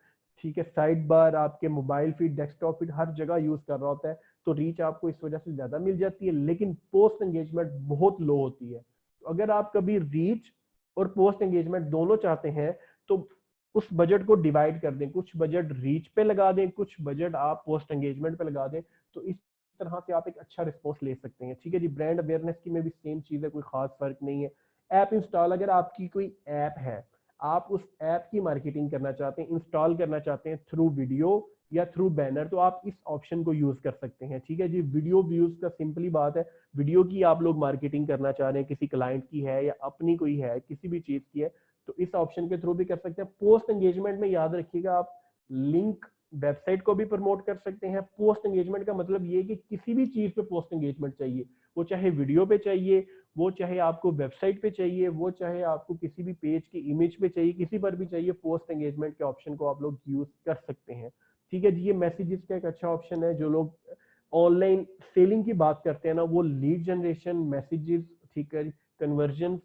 ठीक है, साइड बार, आपके मोबाइल फीड, डेस्कटॉप फीड, हर जगह यूज कर रहा होता है। तो रीच आपको इस वजह से ज्यादा मिल जाती है, लेकिन पोस्ट एंगेजमेंट बहुत लो होती है। तो अगर आप कभी रीच और पोस्ट एंगेजमेंट दोनों चाहते हैं, तो उस बजट को डिवाइड कर दें, कुछ बजट रीच पे लगा दें, कुछ बजट आप पोस्ट एंगेजमेंट पे लगा दें, तो इस तरह से आप एक अच्छा रिस्पॉन्स ले सकते हैं, ठीक है जी। ब्रांड अवेयरनेस की में भी सेम चीज है, कोई खास फर्क नहीं है। ऐप इंस्टॉल, अगर आपकी कोई ऐप है, आप उस ऐप की मार्केटिंग करना चाहते हैं, इंस्टॉल करना चाहते हैं थ्रू वीडियो या थ्रू बैनर, तो आप इस ऑप्शन को यूज कर सकते हैं, ठीक है जी। वीडियो व्यूज का सिंपली बात है, वीडियो की आप लोग मार्केटिंग करना चाह रहे हैं, किसी क्लाइंट की है या अपनी कोई है, किसी भी चीज की है, तो इस ऑप्शन के थ्रू भी कर सकते हैं। पोस्ट एंगेजमेंट में याद रखिएगा, आप लिंक वेबसाइट को भी प्रमोट कर सकते हैं। पोस्ट एंगेजमेंट का मतलब ये है कि किसी भी चीज पे पोस्ट एंगेजमेंट चाहिए, वो चाहे वीडियो पे चाहिए, वो चाहे आपको वेबसाइट पे चाहिए, वो चाहे आपको किसी भी पेज की इमेज पे चाहिए, किसी पर भी चाहिए, पोस्ट एंगेजमेंट के ऑप्शन को आप लोग यूज कर सकते हैं। ठीक है जी, ये मैसेजेस का एक अच्छा ऑप्शन है। जो लोग ऑनलाइन सेलिंग की बात करते हैं ना, वो लीड जनरेशन, मैसेजेस, ठीक है, conversion,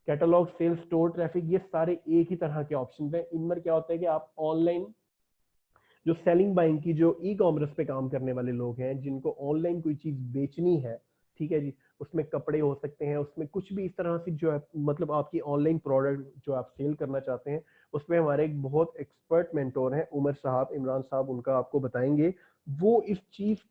catalogue sale, store traffic, ये सारे एक ही तरह के ऑप्शन हैं। इनमें क्या होता है कि आप ऑनलाइन जो सेलिंग बाइंग की, जो ई कॉमर्स पे काम करने वाले लोग हैं, जिनको ऑनलाइन कोई चीज बेचनी है, ठीक है जी, उसमें कपड़े हो सकते हैं, उसमें कुछ भी इस तरह से जो है, मतलब आपकी ऑनलाइन प्रोडक्ट जो आप सेल करना चाहते हैं, उसमें हमारे एक बहुत एक्सपर्ट मेंटोर हैं, उमर साहब, इमरान साहब, उनका आपको बताएंगे। वो इस चीज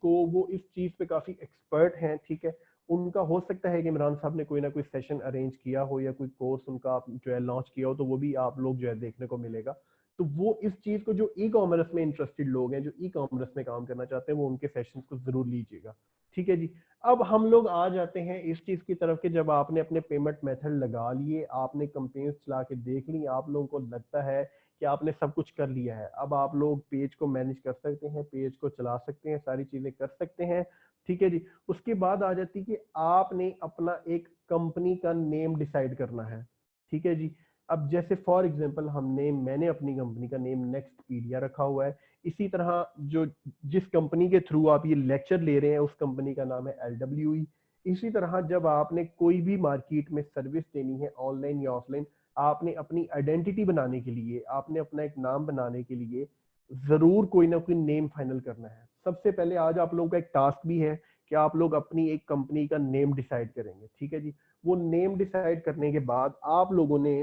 पे काफी एक्सपर्ट हैं, ठीक है। उनका हो सकता है कि इमरान साहब ने कोई ना कोई सेशन अरेंज किया हो या कोई कोर्स उनका आप जो है लॉन्च किया हो, तो वो भी आप लोग जो है देखने को मिलेगा। तो वो इस चीज को, जो ई कॉमर्स में इंटरेस्टेड लोग हैं, जो ई कॉमर्स में काम करना चाहते हैं, वो उनके सेशंस को जरूर लीजिएगा। ठीक है जी। अब हम लोग आ जाते हैं इस चीज की तरफ कि जब आपने अपने पेमेंट मेथड लगा लिए, आपने कंपेन्स चला के देख ली, आप लोगों को लगता है कि आपने सब कुछ कर लिया है, अब आप लोग पेज को मैनेज कर सकते हैं, पेज को चला सकते हैं, सारी चीजें कर सकते हैं। ठीक है जी। उसके बाद आ जाती है कि आपने अपना एक कंपनी का नेम डिसाइड करना है। ठीक है जी। अब जैसे फॉर एग्जांपल मैंने अपनी कंपनी का नेम नेक्स्टपीडिया रखा हुआ है। इसी तरह जो जिस कंपनी के थ्रू आप ये लेक्चर ले रहे हैं, उस कंपनी का नाम है LWE। इसी तरह जब आपने कोई भी मार्केट में सर्विस देनी है, ऑनलाइन या ऑफलाइन, आपने अपनी आइडेंटिटी बनाने के लिए, आपने अपना एक नाम बनाने के लिए जरूर कोई ना कोई नेम फाइनल करना है। सबसे पहले आज आप लोगों का एक टास्क भी है कि आप लोग अपनी एक कंपनी का नेम डिसाइड करेंगे। ठीक है जी। वो नेम डिसाइड करने के बाद आप लोगों ने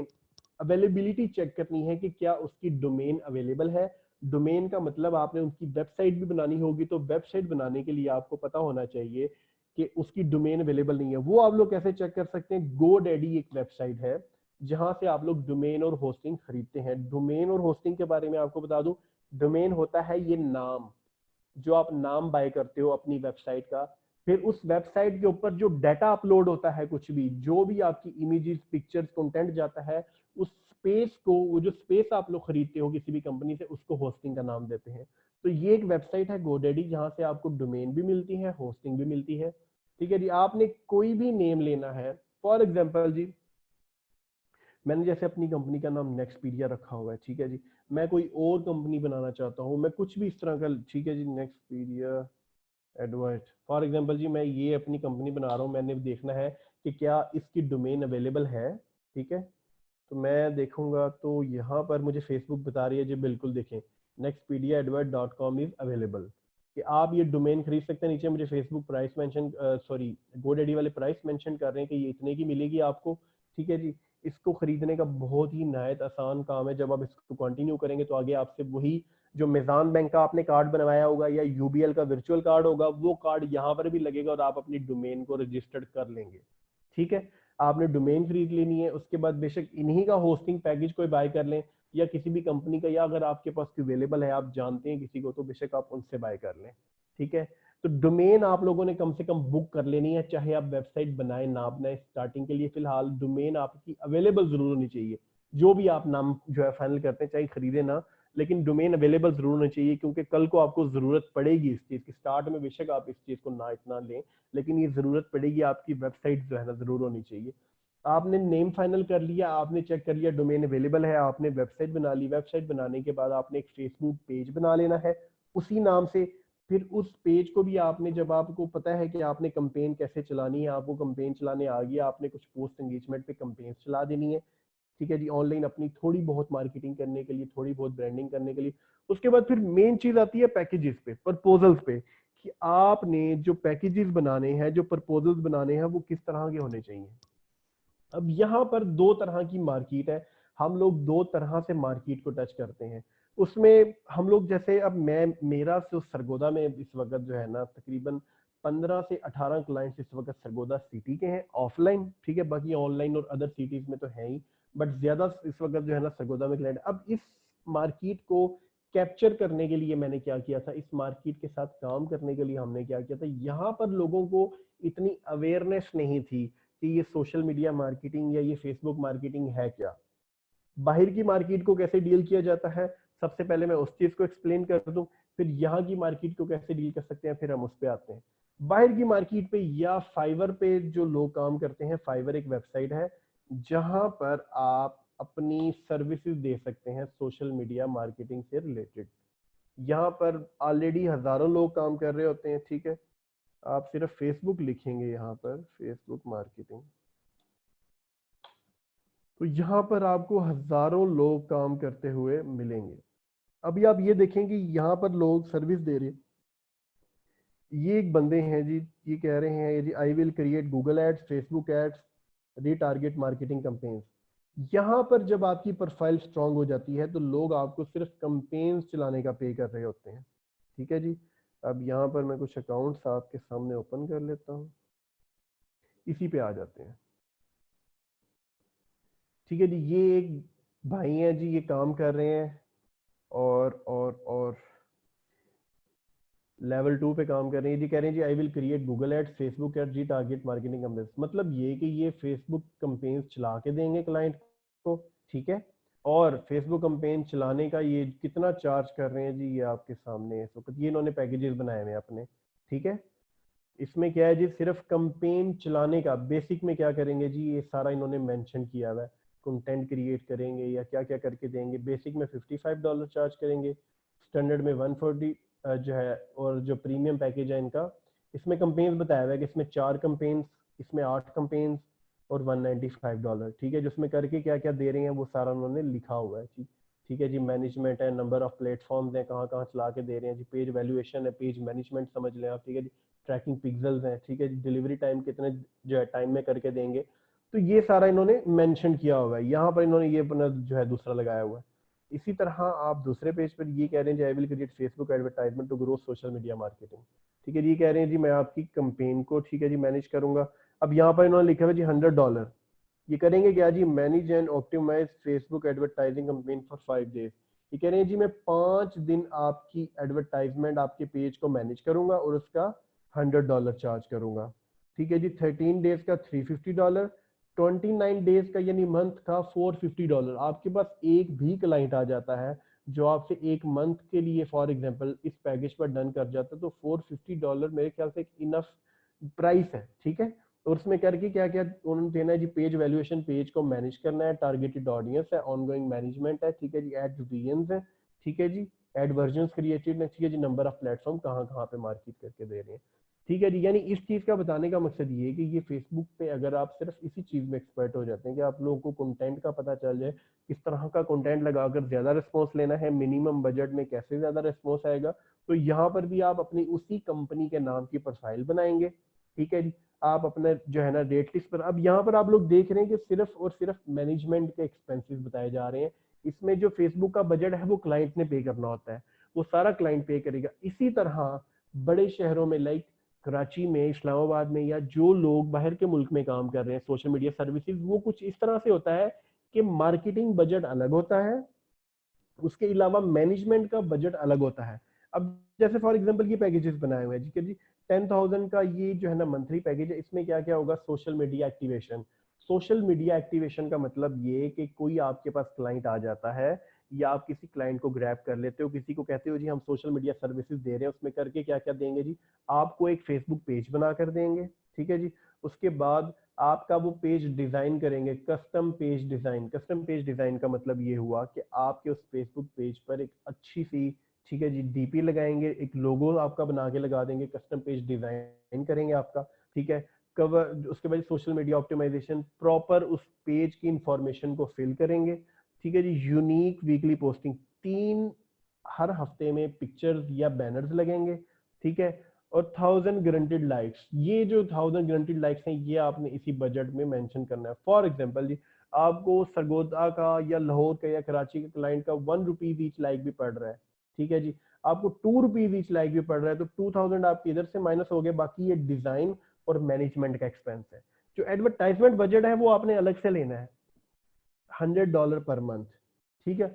अवेलेबिलिटी चेक करनी है कि क्या उसकी डोमेन अवेलेबल है। डोमेन का मतलब आपने उसकी वेबसाइट भी बनानी होगी, तो वेबसाइट बनाने के लिए आपको पता होना चाहिए कि उसकी डोमेन अवेलेबल नहीं है। वो आप लोग कैसे चेक कर सकते हैं? GoDaddy एक वेबसाइट है जहां से आप लोग डोमेन और होस्टिंग खरीदते हैं। डोमेन और होस्टिंग के बारे में आपको बता दूं, डोमेन होता है ये नाम, जो आप नाम बाय करते हो अपनी वेबसाइट का। फिर उस वेबसाइट के ऊपर जो डाटा अपलोड होता है, कुछ भी, जो भी आपकी इमेजेस, पिक्चर्स, कंटेंट जाता है, उस स्पेस को, वो जो स्पेस आप लोग खरीदते हो किसी भी कंपनी से, उसको होस्टिंग का नाम देते हैं। तो ये एक वेबसाइट है GoDaddy, जहां से आपको डोमेन भी मिलती है, होस्टिंग भी मिलती है। ठीक है जी। आपने कोई भी नेम लेना है, फॉर एग्जाम्पल जी, मैंने जैसे अपनी कंपनी का नाम नेक्स्टपीडिया रखा हुआ है, ठीक है जी। मैं कोई और कंपनी बनाना चाहता हूँ, मैं कुछ भी इस तरह का, ठीक है जी, नेक्स्टपीडिया एडवर्ट, फॉर एग्जांपल जी, मैं ये अपनी कंपनी बना रहा हूँ, मैंने देखना है कि क्या इसकी डोमेन अवेलेबल है। ठीक है। तो मैं देखूंगा, तो यहाँ पर मुझे फेसबुक बता रही है जी, बिल्कुल देखें, nextpediaadvert.com इज अवेलेबल, कि आप ये डोमेन खरीद सकते हैं। नीचे मुझे Facebook price mention, sorry, GoDaddy वाले प्राइस मेंशन कर रहे हैं कि ये इतने की मिलेगी आपको। ठीक है जी। इसको खरीदने का बहुत ही नायत आसान काम है। जब आप इसको कंटिन्यू करेंगे तो आगे आपसे वही, जो मेजान बैंक का आपने कार्ड बनवाया होगा या UBL का वर्चुअल कार्ड होगा, वो कार्ड यहाँ पर भी लगेगा और आप अपनी डोमेन को रजिस्टर्ड कर लेंगे। ठीक है। आपने डोमेन खरीद लेनी है, उसके बाद बेशक इन्हीं का होस्टिंग पैकेज कोई बाय कर लें, या किसी भी कंपनी का, या अगर आपके पास अवेलेबल है, आप जानते हैं किसी को, तो बेशक आप उनसे बाय कर लें। ठीक है। तो डोमेन आप लोगों ने कम से कम बुक कर लेनी है, चाहे आप वेबसाइट बनाए ना बनाए, स्टार्टिंग के लिए फिलहाल डोमेन आपकी अवेलेबल जरूर होनी चाहिए। जो भी आप नाम जो है फाइनल करते हैं, चाहे खरीदे ना, लेकिन डोमेन अवेलेबल जरूर होना चाहिए, क्योंकि कल को आपको जरूरत पड़ेगी इस चीज की। स्टार्ट में बेशक आप इस चीज को ना इतना लें, लेकिन ये जरूरत पड़ेगी, आपकी वेबसाइट जो है ना जरूर होनी चाहिए। आपने नेम फाइनल कर लिया, आपने चेक कर लिया डोमेन अवेलेबल है, आपने वेबसाइट बना ली। वेबसाइट बनाने के बाद आपने एक फेसबुक पेज बना लेना है उसी नाम से। फिर उस पेज को भी आपने, जब आपको पता है कि आपने कंपेन कैसे चलानी है, आपको कंपेन चलाने आ गया, आपने कुछ पोस्ट एंगेजमेंट पे कंपेन चला देनी है। ठीक है जी। ऑनलाइन अपनी थोड़ी बहुत मार्केटिंग करने के लिए, थोड़ी बहुत ब्रांडिंग करने के लिए। उसके बाद फिर मेन चीज आती है पैकेजेस पे, प्रपोजल्स पे, कि आपने जो पैकेजेस बनाने हैं, जो प्रपोजल्स बनाने हैं, वो किस तरह के होने चाहिए। अब यहाँ पर दो तरह की मार्केट है, हम लोग दो तरह से मार्केट को टच करते हैं। उसमें हम लोग, जैसे अब मेरा जो सरगोदा में इस वक्त जो है ना, तकरीबन 15 से 18 क्लाइंट्स इस वक्त सरगोदा सिटी के हैं ऑफलाइन। ठीक है। बाकी ऑनलाइन और अदर सिटीज में तो है ही, बट ज्यादा इस वक्त जो है ना सरगोदा में क्लाइंट। अब इस मार्केट को कैप्चर करने के लिए मैंने क्या किया था, इस मार्केट के साथ काम करने के लिए हमने क्या किया था, यहाँ पर लोगों को इतनी अवेयरनेस नहीं थी कि ये सोशल मीडिया मार्केटिंग या ये फेसबुक मार्केटिंग है क्या, बाहर की मार्केट को कैसे डील किया जाता है। सबसे पहले मैं उस चीज को एक्सप्लेन कर दूं, फिर यहाँ की मार्केट को कैसे डील कर सकते हैं, फिर हम उस पर आते हैं। बाहर की मार्केट पे या फाइवर पे जो लोग काम करते हैं, फाइवर एक वेबसाइट है जहां पर आप अपनी सर्विसेज दे सकते हैं सोशल मीडिया मार्केटिंग से रिलेटेड। यहाँ पर ऑलरेडी हजारों लोग काम कर रहे होते हैं, ठीक है। आप सिर्फ फेसबुक लिखेंगे यहाँ पर, फेसबुक मार्केटिंग, तो यहाँ पर आपको हजारों लोग काम करते हुए मिलेंगे। अभी आप ये देखेंगे यहाँ पर लोग सर्विस दे रहे हैं। ये एक बंदे हैं जी, ये कह रहे हैं जी I will create Google ads, Facebook ads, retarget marketing campaigns. यहाँ पर जब आपकी प्रोफाइल स्ट्रांग हो जाती है तो लोग आपको सिर्फ कैंपेन्स चलाने का पे कर रहे होते हैं, ठीक है जी। अब यहाँ पर मैं कुछ अकाउंट्स आपके सामने ओपन कर लेता हूँ, इसी पे आ जाते हैं, ठीक है जी। ये एक भाई हैं जी, ये काम कर रहे हैं और लेवल 2 पे काम कर रहे हैं जी। कह रहे हैं जी I will create Google ads, Facebook ads, जी टारगेट मार्केटिंग कैंपेन्स। मतलब ये कि ये फेसबुक कैंपेन्स चला के देंगे क्लाइंट को, ठीक है। और फेसबुक कैंपेन चलाने का ये कितना चार्ज कर रहे हैं जी, ये आपके सामने है इस वक्त। ये इन्होंने पैकेजेस बनाए हुए हैं अपने, ठीक है। इसमें क्या है जी, सिर्फ कंपेन चलाने का बेसिक में क्या करेंगे जी, ये सारा इन्होंने मेंशन किया हुआ है। कंटेंट क्रिएट करेंगे या क्या क्या करके देंगे। बेसिक में $55 चार्ज करेंगे, स्टैंडर्ड में 140 जो है, और जो प्रीमियम पैकेज है इनका, इसमें कंपेन्स बताया हुआ है कि इसमें 4 कंपेन्स, इसमें 8 कंपेन्स और $195, ठीक है। जिसमें करके क्या क्या दे रहे हैं वो सारा उन्होंने लिखा हुआ है जी, ठीक है जी। मैनेजमेंट है, नंबर ऑफ प्लेटफॉर्म्स हैं, कहाँ कहाँ चला के दे रहे हैं जी, पेज वैल्यूएशन है, पेज मैनेजमेंट समझ लें आप, ठीक है जी। ट्रैकिंग पिक्सल्स हैं, ठीक है जी। डिलीवरी टाइम कितने जो है टाइम में करके देंगे, तो ये सारा इन्होंने मेंशन किया हुआ है। यहाँ पर इन्होंने ये अपना जो है दूसरा लगाया हुआ है। इसी तरह आप दूसरे पेज पर ये कह रहे हैं I will create Facebook advertisement to grow social media marketing, ठीक है जी। ये कह रहे हैं जी मैं आपकी कंपेन को, ठीक है जी, मैनेज करूंगा। अब यहाँ पर इन्होंने लिखा हुआ जी $100। ये करेंगे क्या जी, manage and optimize Facebook advertising campaign for 5 days। ये कह रहे हैं जी मैं 5 दिन आपकी एडवर्टाइजमेंट, आपके पेज को मैनेज करूंगा और उसका $100 चार्ज करूंगा, ठीक है जी। 13 days का $350, 29 days का यानी मंथ का $450। आपके पास एक भी क्लाइंट आ जाता है जो आपसे एक मंथ के लिए फॉर एग्जांपल इस पैकेज पर डन कर जाता है, तो $450 मेरे ख्याल से एक इनफ प्राइस है, ठीक है। और उसमें करके क्या क्या उन्होंने देना है जी, पेज वैल्यूएशन, पेज को मैनेज करना है, टारगेटेड ऑडियंस है, ऑनगोइंग मैनेजमेंट है, ठीक है जी। एड वीएंस है, ठीक है जी। एड वर्जन क्रिएटेड है, ठीक है जी। नंबर ऑफ प्लेटफॉर्म कहाँ कहाँ पे मार्केट करके दे रहे हैं, ठीक है जी। यानी इस चीज का बताने का मकसद ये है कि ये फेसबुक पे अगर आप सिर्फ इसी चीज में एक्सपर्ट हो जाते हैं कि आप लोगों को कंटेंट का पता चल जाए, किस तरह का कंटेंट लगाकर ज्यादा रिस्पॉन्स लेना है, मिनिमम बजट में कैसे ज्यादा रिस्पॉन्स आएगा, तो यहाँ पर भी आप अपनी उसी कंपनी के नाम की प्रोफाइल बनाएंगे, ठीक है जी। आप अपना जो है ना रेट लिस्ट पर, अब यहाँ पर आप लोग देख रहे हैं कि सिर्फ और सिर्फ मैनेजमेंट के एक्सपेंसेस बताए जा रहे हैं। इसमें जो फेसबुक का बजट है वो क्लाइंट ने पे करना होता है, वो सारा क्लाइंट पे करेगा। इसी तरह बड़े शहरों में लाइक कराची में, इस्लामाबाद में, या जो लोग बाहर के मुल्क में काम कर रहे हैं सोशल मीडिया सर्विसेज, वो कुछ इस तरह से होता है कि मार्केटिंग बजट अलग होता है, उसके अलावा मैनेजमेंट का बजट अलग होता है। अब जैसे फॉर एग्जांपल ये पैकेजेस बनाए हुए हैं जी, 10,000 का ये जो है ना मंथली पैकेज है। इसमें क्या क्या होगा, social media activation. Social media activation का मतलब ये कि कोई आपके पास क्लाइंट आ जाता है, या आप किसी क्लाइंट को ग्रैब कर लेते हो, किसी को कहते हो जी हम सोशल मीडिया सर्विसेज दे रहे हैं, उसमें करके क्या क्या देंगे जी, आपको एक फेसबुक पेज बना कर देंगे, ठीक है जी। उसके बाद आपका वो पेज डिजाइन करेंगे, custom page design. Custom page design का मतलब ये हुआ कि आपके उस फेसबुक पेज पर एक अच्छी सी, ठीक है जी, डीपी लगाएंगे, एक लोगो आपका बना के लगा देंगे, कस्टम पेज डिजाइन करेंगे आपका, ठीक है। कवर, उसके बाद सोशल मीडिया ऑप्टिमाइजेशन, प्रॉपर उस पेज की इंफॉर्मेशन को फिल करेंगे, ठीक है जी। यूनिक वीकली पोस्टिंग, 3 हर हफ्ते में पिक्चर्स या बैनर्स लगेंगे, ठीक है। और 1000 गारंटेड लाइक्स, ये जो 1000 गारंटेड लाइक्स हैं ये आपने इसी बजट में मेंशन करना है। फॉर एग्जांपल जी, आपको सरगोदा का या लाहौर का या कराची के क्लाइंट का ₹1 ईच लाइक भी पड़ रहा है, ठीक है जी। आपको ₹2 ईच लाइक भी पड़ रहा है, तो 2000 आपके इधर से माइनस हो गए, बाकी ये डिजाइन और मैनेजमेंट का एक्सपेंस है। जो एडवर्टाइजमेंट बजट है वो आपने अलग से लेना है, $100 पर मंथ, ठीक है।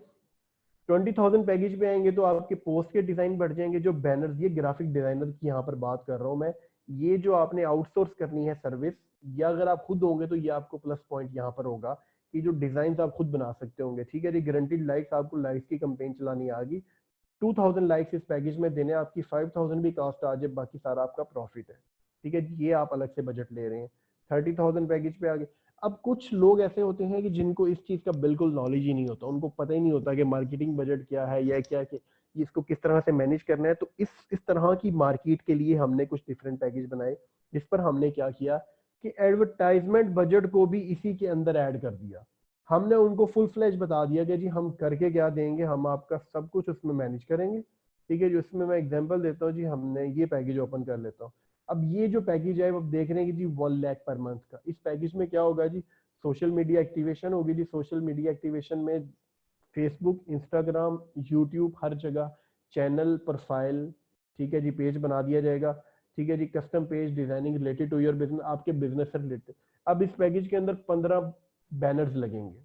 20,000 पैकेज पे आएंगे तो आपके पोस्ट के डिजाइन बढ़ जाएंगे, जो बैनर्स, ये ग्राफिक डिजाइनर की यहाँ पर बात कर रहा हूँ मैं। ये जो आपने आउटसोर्स करनी है सर्विस, या अगर आप खुद होंगे तो ये आपको प्लस पॉइंट यहाँ पर होगा कि जो डिजाइन आप खुद बना सकते होंगे, ठीक है जी। गारंटीड लाइक्स, आपको लाइक्स की कंपेन चलानी आ गई, 2000 लाइक्स इस पैकेज में देने, आपकी 5000 भी कॉस्ट आ जाए, बाकी सारा आपका प्रॉफिट है। ठीक है, ये आप अलग से बजट ले रहे हैं। 30,000 पैकेज पे आ गए। अब कुछ लोग ऐसे होते हैं कि जिनको इस चीज का बिल्कुल नॉलेज ही नहीं होता, उनको पता ही नहीं होता कि मार्केटिंग बजट क्या है या क्या कि इसको किस तरह से मैनेज करना है। तो इस तरह की मार्केट के लिए हमने कुछ डिफरेंट पैकेज बनाए, जिस पर हमने क्या किया कि एडवर्टाइजमेंट बजट को भी इसी के अंदर ऐड कर दिया। हमने उनको फुल फ्लैज बता दिया कि जी हम करके क्या देंगे, हम आपका सब कुछ उसमें मैनेज करेंगे। ठीक है जी, उसमें मैं एग्जांपल देता हूँ जी, हमने ये पैकेज ओपन कर लेता हूँ। अब ये जो पैकेज है, अब देख रहे हैं कि जी 1 लाख पर मंथ का। इस पैकेज में क्या होगा जी, सोशल मीडिया एक्टिवेशन होगी जी। सोशल मीडिया एक्टिवेशन में फेसबुक, इंस्टाग्राम, यूट्यूब, हर जगह चैनल, प्रोफाइल, ठीक है जी, पेज बना दिया जाएगा। ठीक है जी, custom page designing related to your business, आपके बिजनेस से रिलेटेड। अब इस पैकेज के अंदर 15 बैनर्स लगेंगे।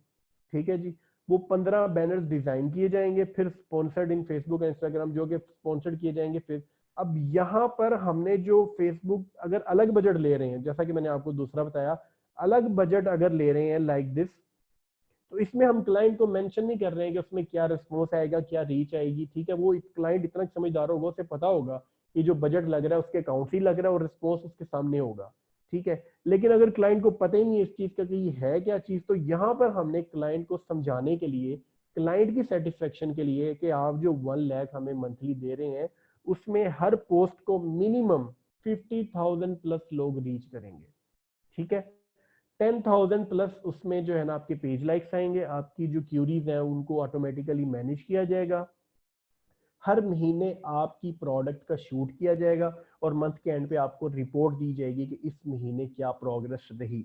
ठीक है जी, वो 15 बैनर्स डिजाइन किए जाएंगे, फिर स्पॉन्सर्ड इन फेसबुक और इंस्टाग्राम, जो कि स्पॉन्सर्ड किए जाएंगे। फिर अब यहाँ पर हमने जो फेसबुक अगर अलग बजट ले रहे हैं, जैसा कि मैंने आपको दूसरा बताया, अलग बजट अगर ले रहे हैं लाइक दिस, तो इसमें हम क्लाइंट को मेंशन नहीं कर रहे हैं कि उसमें क्या रिस्पॉन्स आएगा, क्या रीच आएगी। ठीक है, वो क्लाइंट इतना समझदार होगा, उसे पता होगा कि जो बजट लग रहा है उसके अकाउंट ही लग रहा है और रिस्पॉन्स उसके सामने होगा। ठीक है, लेकिन अगर क्लाइंट को पता ही नहीं है इस चीज का कि ये है क्या चीज, तो यहाँ पर हमने क्लाइंट को समझाने के लिए, क्लाइंट की सेटिस्फेक्शन के लिए, कि आप जो 1 लाख हमें मंथली दे रहे हैं, उसमें हर पोस्ट को मिनिमम 50,000 प्लस लोग रीच करेंगे। ठीक है, 10,000 प्लस उसमें जो है ना आपके पेज लाइक्स आएंगे, आपकी जो क्यूरीज हैं उनको ऑटोमेटिकली मैनेज किया जाएगा, हर महीने आपकी प्रोडक्ट का शूट किया जाएगा, और मंथ के एंड पे आपको रिपोर्ट दी जाएगी कि इस महीने क्या प्रोग्रेस रही।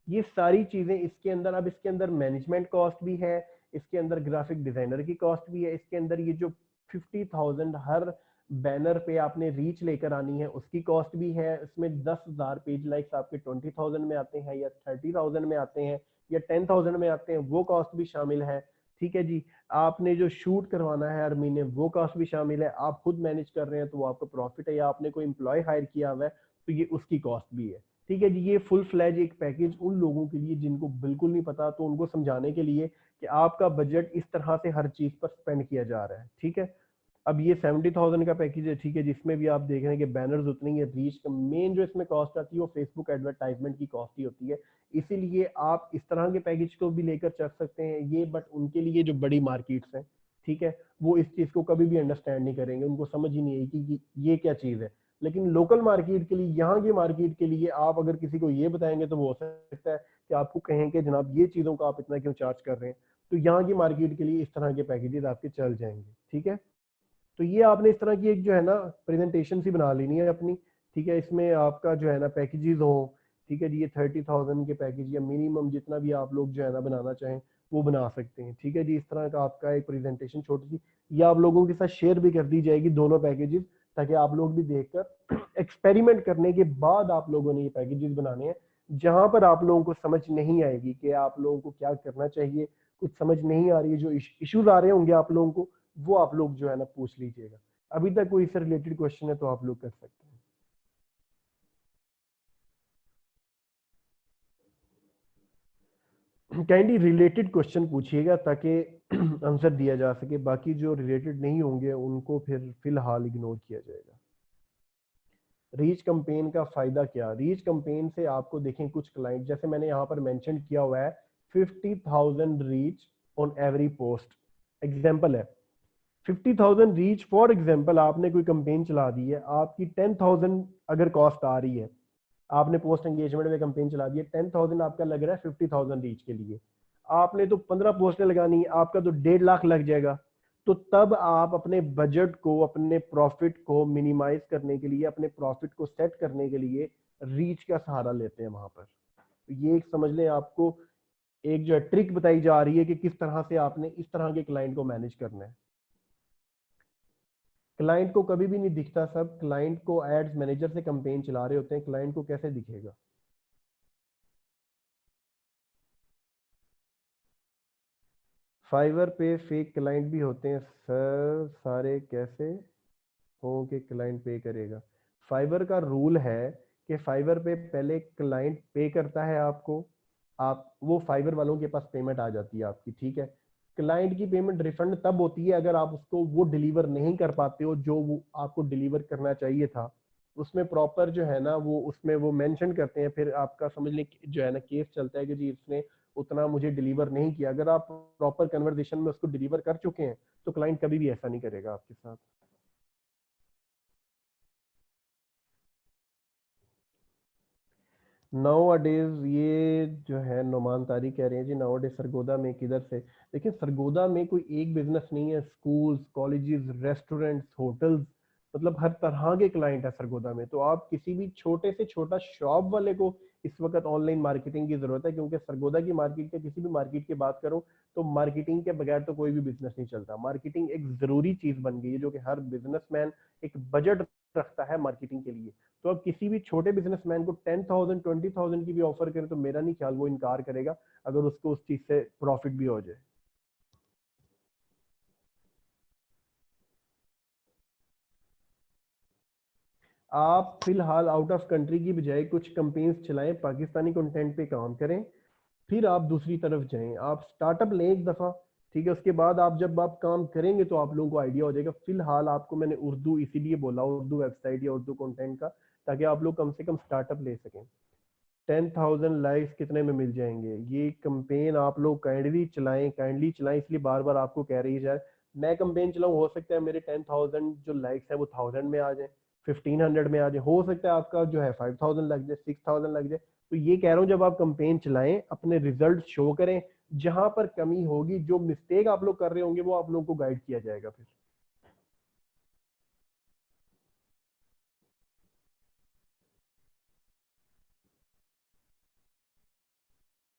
ये सारी चीजें इसके अंदर। अब इसके अंदर मैनेजमेंट कॉस्ट भी है, इसके अंदर ग्राफिक डिजाइनर की कॉस्ट भी है, इसके अंदर ये जो 50,000 हर बैनर पे आपने रीच लेकर आनी है उसकी कॉस्ट भी है। इसमें 10,000 पेज लाइक्स आपके 20,000 में आते हैं या 30,000 में आते हैं या 10,000 में आते हैं, वो कॉस्ट भी शामिल है। ठीक है जी, आपने जो शूट करवाना है हर महीने, वो कॉस्ट भी शामिल है। आप खुद मैनेज कर रहे हैं तो वो आपका प्रॉफिट है, या आपने कोई एम्प्लॉय हायर किया हुआ है तो ये उसकी कॉस्ट भी है। ठीक है जी, ये फुल फ्लैज एक पैकेज उन लोगों के लिए जिनको बिल्कुल नहीं पता, तो उनको समझाने के लिए कि आपका बजट इस तरह से हर चीज पर स्पेंड किया जा रहा है। ठीक है, अब ये 70,000 का पैकेज है। ठीक है, जिसमें भी आप देख रहे हैं कि बैनर्स उतने ही, रीच का मेन जो इसमें कॉस्ट आती है वो फेसबुक एडवर्टाइजमेंट की कॉस्ट ही होती है। इसीलिए आप इस तरह के पैकेज को भी लेकर चल सकते हैं ये, बट उनके लिए जो बड़ी मार्केट्स हैं, ठीक है, वो इस चीज को कभी भी अंडरस्टैंड नहीं करेंगे, उनको समझ ही नहीं आएगी कि ये क्या चीज है। लेकिन लोकल मार्केट के लिए, यहाँ की मार्केट के लिए आप अगर किसी को ये बताएंगे तो वो हो सकता है कि आपको कहें कि जनाब ये चीजों का आप इतना क्यों चार्ज कर रहे हैं। तो यहाँ की मार्केट के लिए इस तरह के पैकेजेस आपके चल जाएंगे। ठीक है, तो ये आपने इस तरह की एक जो है ना प्रेजेंटेशन सी बना लेनी है अपनी। ठीक है, इसमें आपका जो है ना पैकेजेस हो। ठीक है जी, ये 30,000 के पैकेज या मिनिमम जितना भी आप लोग जो है ना बनाना चाहें वो बना सकते हैं। ठीक है जी, इस तरह का आपका एक प्रेजेंटेशन छोटी सी, ये आप लोगों के साथ शेयर भी कर दी जाएगी दोनों पैकेजेस, ताकि आप लोग भी देखकर एक्सपेरिमेंट करने के बाद आप लोगों ने ये पैकेजेस बनाने हैं। जहां पर आप लोगों को समझ नहीं आएगी कि आप लोगों को क्या करना चाहिए, कुछ समझ नहीं आ रही है, जो इश्यूज आ रहे होंगे आप लोगों को, वो आप लोग जो है ना पूछ लीजिएगा। अभी तक कोई इससे रिलेटेड क्वेश्चन है तो आप लोग कर सकते हैं। काइंडली रिलेटेड क्वेश्चन पूछिएगा ताकि आंसर दिया जा सके, बाकी जो रिलेटेड नहीं होंगे उनको फिर फिलहाल इग्नोर किया जाएगा। रीच कंपेन का फायदा क्या, रीच कंपेन से आपको देखें कुछ क्लाइंट, जैसे मैंने यहाँ पर मेंशन किया हुआ है 50,000 reach on every post, example है 50,000 रीच। फॉर एग्जांपल आपने कोई कंपेन चला दी है, आपकी 10,000 अगर कॉस्ट आ रही है, आपने पोस्ट एंगेजमेंट में कंपेन चला दी है, 10,000 आपका लग रहा है 50,000 रीच के लिए, आपने तो 15 पोस्टें लगानी है, आपका तो 1.5 लाख लग जाएगा। तो तब आप अपने बजट को, अपने प्रॉफिट को मिनिमाइज करने के लिए, अपने प्रॉफिट को सेट करने के लिए रीच का सहारा लेते हैं वहां पर। तो ये एक समझ लें, आपको एक जो है ट्रिक बताई जा रही है कि किस तरह से आपने इस तरह के क्लाइंट को मैनेज करना है। क्लाइंट को कभी भी नहीं दिखता, सब क्लाइंट को एड्स मैनेजर से कंपेन चला रहे होते हैं, क्लाइंट को कैसे दिखेगा। फाइवर पे फेक क्लाइंट भी होते हैं सर, सारे कैसे हो कि क्लाइंट पे करेगा। फाइवर का रूल है कि फाइवर पे पहले क्लाइंट पे करता है आपको, आप वो फाइवर वालों के पास पेमेंट आ जाती है आपकी। ठीक है, क्लाइंट की पेमेंट रिफंड तब होती है अगर आप उसको वो डिलीवर नहीं कर पाते हो जो वो आपको डिलीवर करना चाहिए था। उसमें प्रॉपर जो है ना वो उसमें वो मेंशन करते हैं, फिर आपका समझ लें जो है ना केस चलता है कि जी इसने उतना मुझे डिलीवर नहीं किया। अगर आप प्रॉपर कन्वर्सेशन में उसको डिलीवर कर चुके हैं तो क्लाइंट कभी भी ऐसा नहीं करेगा आपके साथ। नाउ अडेज ये जो है नुमान तारी कह रहे हैं जी नाउ अडेज सरगोदा में किधर से। देखिए सरगोदा में कोई एक बिजनेस नहीं है, स्कूल्स, कॉलेजेस, रेस्टोरेंट्स, होटल्स, मतलब हर तरह के क्लाइंट है सरगोदा में। तो आप किसी भी छोटे से छोटा शॉप वाले को इस वक्त ऑनलाइन मार्केटिंग की जरूरत है, क्योंकि सरगोदा की मार्केट या किसी भी मार्केट की बात करो तो मार्केटिंग के बगैर तो कोई भी बिजनेस नहीं चलता। मार्केटिंग एक जरूरी चीज बन गई है जो कि हर बिजनेसमैन एक बजट रखता है मार्केटिंग के लिए। तो अब किसी भी छोटे बिजनेसमैन को 10,000 20,000 की भी ऑफर करे तो मेरा नहीं ख्याल वो इनकार करेगा, अगर उसको उस चीज से प्रॉफिट भी हो जाए। आप फिलहाल आउट ऑफ कंट्री की बजाय कुछ कंपेन्स चलाएं, पाकिस्तानी कंटेंट पे काम करें, फिर आप दूसरी तरफ जाएं। आप स्टार्टअप लें एक दफा, ठीक है, उसके बाद आप जब आप काम करेंगे तो आप लोगों को आइडिया हो जाएगा। फिलहाल आपको मैंने उर्दू इसीलिए बोला, उर्दू वेबसाइट या उर्दू कंटेंट का, ताकि आप लोग कम से कम स्टार्टअप ले सकें। 10,000 लाइक्स कितने में मिल जाएंगे? ये कंपेन आप लोग काइंडली चलाएं, इसलिए बार बार आपको कह रही है यार मैं कंपेन चलाऊं, हो सकता है मेरे 10,000 जो लाइक्स है वो 1000 में आ जाए, 1500 में आ जाए, हो सकता है आपका जो है 5000 लग जाए, 6000 लग जाए। तो ये कह रहा हूँ जब आप कंपेन चलाएं अपने रिजल्ट शो करें, जहां पर कमी होगी, जो मिस्टेक आप लोग कर रहे होंगे वो आप लोग को गाइड किया जाएगा फिर।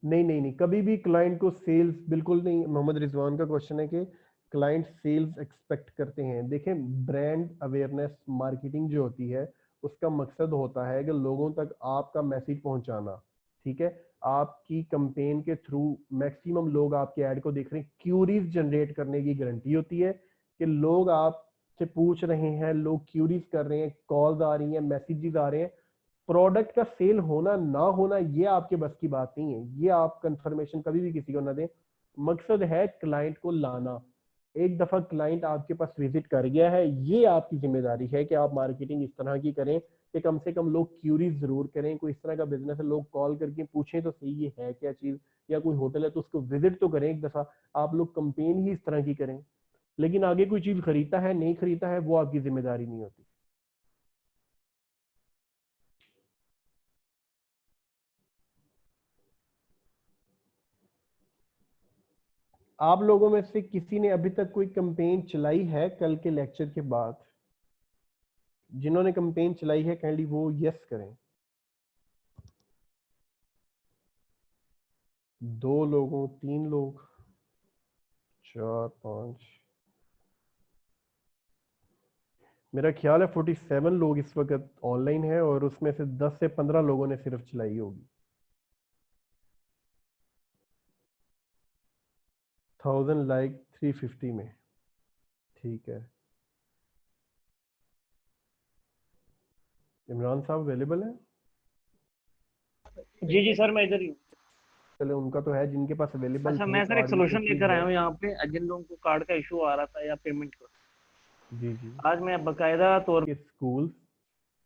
नहीं नहीं नहीं, कभी भी क्लाइंट को सेल्स बिल्कुल नहीं। मोहम्मद रिजवान का क्वेश्चन है कि क्लाइंट सेल्स एक्सपेक्ट करते हैं। देखें, ब्रांड अवेयरनेस मार्केटिंग जो होती है उसका मकसद होता है कि लोगों तक आपका मैसेज पहुंचाना, ठीक है। आपकी कंपेन के थ्रू मैक्सिमम लोग आपके ऐड को देख रहे हैं, क्यूरीज जनरेट करने की गारंटी होती है कि लोग आपसे पूछ रहे हैं, लोग क्यूरीज कर रहे हैं, कॉल्स आ रही हैं, मैसेजेस आ रहे हैं। प्रोडक्ट का सेल होना ना होना ये आपके बस की बात नहीं है, ये आप कंफर्मेशन कभी भी किसी को ना दें। मकसद है क्लाइंट को लाना। एक दफा क्लाइंट आपके पास विजिट कर गया है, ये आपकी जिम्मेदारी है कि आप मार्केटिंग इस तरह की करें कि कम से कम लोग क्यूरीज जरूर करें। कोई इस तरह का बिजनेस है, लोग कॉल करके पूछें तो सही ये है क्या चीज, या कोई होटल है तो उसको विजिट तो करें एक दफा। आप लोग कंपेन ही इस तरह की करें, लेकिन आगे कोई चीज खरीदता है नहीं खरीदता है वो आपकी जिम्मेदारी नहीं होती। आप लोगों में से किसी ने अभी तक कोई कंपेन चलाई है कल के लेक्चर के बाद? जिन्होंने कंपेन चलाई है काइंडली वो यस करें। 2 लोगों, 3 लोग, 4 5, मेरा ख्याल है 47 लोग इस वक्त ऑनलाइन है और उसमें से 10 से 15 लोगों ने सिर्फ चलाई होगी। 1000 लाइक 350 में, ठीक है। इमरान साहब अवेलेबल है? जी जी सर, मैं इधर ही हूँ। चले उनका तो है, जिनके पास अवेलेबल अच्छा, थे मैं सर एक कार्ड भी तो सोल्यूशन प्लीज लेकर आया दें। हूँ यहाँ पे, जिन लोगों को कार्ड का इशू आ रहा था या पेमेंट का। जी जी। आज मैं बकायदा तौर के स्कूल,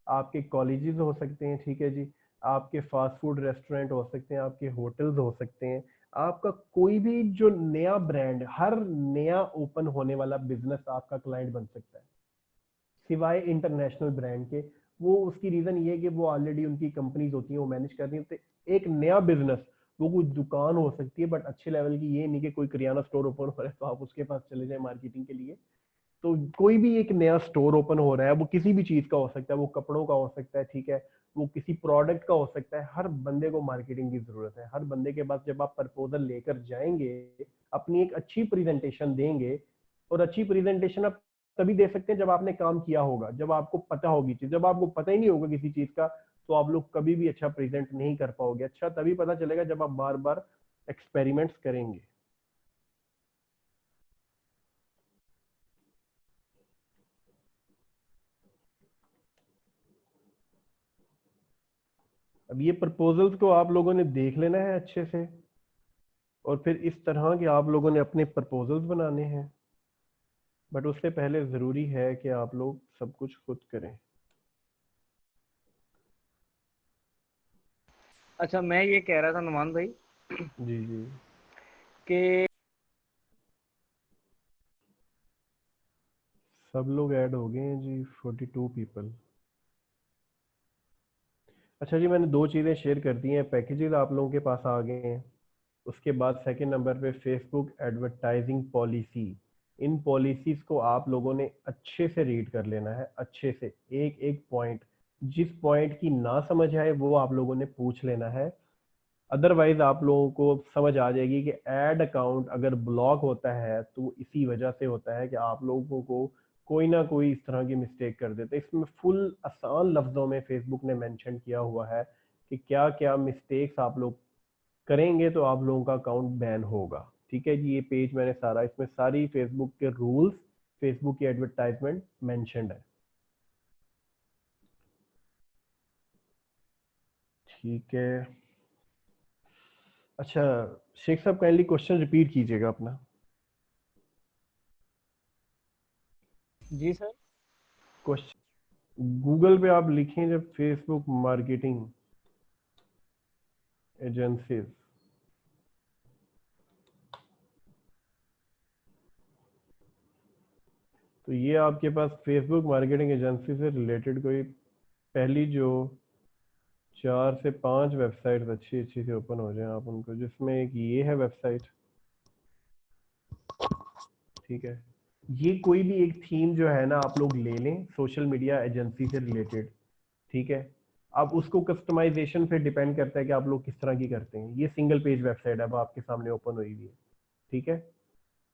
आपके कॉलेजेस हो सकते हैं, ठीक है जी, आपके फास्ट फूड रेस्टोरेंट हो सकते हैं, आपके होटल्स हो सकते हैं, आपका कोई भी जो नया ब्रांड, हर नया ओपन होने वाला बिजनेस आपका क्लाइंट बन सकता है, सिवाय इंटरनेशनल ब्रांड के। वो उसकी रीजन ये है कि वो ऑलरेडी उनकी कंपनीज होती हैं, वो मैनेज कर रही हैं। तो एक नया बिजनेस, वो कोई दुकान हो सकती है बट अच्छे लेवल की, ये नहीं कि कोई किराना स्टोर ओपन हो रहा है तो आप उसके पास चले जाएं मार्केटिंग के लिए। तो कोई भी एक नया स्टोर ओपन हो रहा है, वो किसी भी चीज का हो सकता है, वो कपड़ों का हो सकता है, ठीक है, वो किसी प्रोडक्ट का हो सकता है। हर बंदे को मार्केटिंग की जरूरत है। हर बंदे के पास जब आप प्रपोजल लेकर जाएंगे, अपनी एक अच्छी प्रेजेंटेशन देंगे, और अच्छी प्रेजेंटेशन आप तभी दे सकते हैं जब आपने काम किया होगा, जब आपको पता होगी चीज। जब आपको पता ही नहीं होगा किसी चीज का तो आप लोग कभी भी अच्छा प्रेजेंट नहीं कर पाओगे। अच्छा तभी पता चलेगा जब आप बार बार एक्सपेरिमेंट्स करेंगे। अब ये प्रपोजल्स को आप लोगों ने देख लेना है अच्छे से, और फिर इस तरह के आप लोगों ने अपने प्रपोजल्स बनाने हैं, बट उससे पहले ज़रूरी है कि आप लोग सब कुछ खुद करें। अच्छा, मैं ये कह रहा था नुमान भाई जी जी। कि सब लोग ऐड हो गए हैं जी, 42 पीपल। अच्छा जी, मैंने दो चीज़ें शेयर कर दी हैं, पैकेजेस आप लोगों के पास आ गए हैं। उसके बाद सेकंड नंबर पे फेसबुक एडवर्टाइजिंग पॉलिसी। इन पॉलिसीज को आप लोगों ने अच्छे से रीड कर लेना है, अच्छे से एक एक पॉइंट। जिस पॉइंट की ना समझ आए वो आप लोगों ने पूछ लेना है। अदरवाइज आप लोगों को समझ आ जाएगी कि ऐड अकाउंट अगर ब्लॉक होता है तो इसी वजह से होता है कि आप लोगों को कोई ना कोई इस तरह की मिस्टेक कर देते हैं। इसमें फुल आसान लफ्जों में फेसबुक ने मेंशन किया हुआ है कि क्या क्या मिस्टेक्स आप लोग करेंगे तो आप लोगों का अकाउंट बैन होगा। ठीक है जी, ये पेज मैंने सारा, इसमें सारी फेसबुक के रूल्स, फेसबुक की एडवर्टाइजमेंट मेंशन्ड है। ठीक है। अच्छा, शेख साहब काइंडली क्वेश्चन रिपीट कीजिएगा अपना। जी सर। क्वेश्चन गूगल पे आप लिखें जब फेसबुक मार्केटिंग एजेंसीज, तो ये आपके पास फेसबुक मार्केटिंग एजेंसी से रिलेटेड कोई पहली जो 4 से 5 वेबसाइट अच्छी अच्छी से ओपन हो जाए आप उनको, जिसमें एक ये है वेबसाइट। ठीक है, ये कोई भी एक थीम जो है ना आप लोग ले लें सोशल मीडिया एजेंसी से रिलेटेड। ठीक है, अब उसको कस्टमाइजेशन पे डिपेंड करता है कि आप लोग किस तरह की करते हैं। ये सिंगल पेज वेबसाइट अब आपके सामने ओपन हुई हुई है। ठीक है,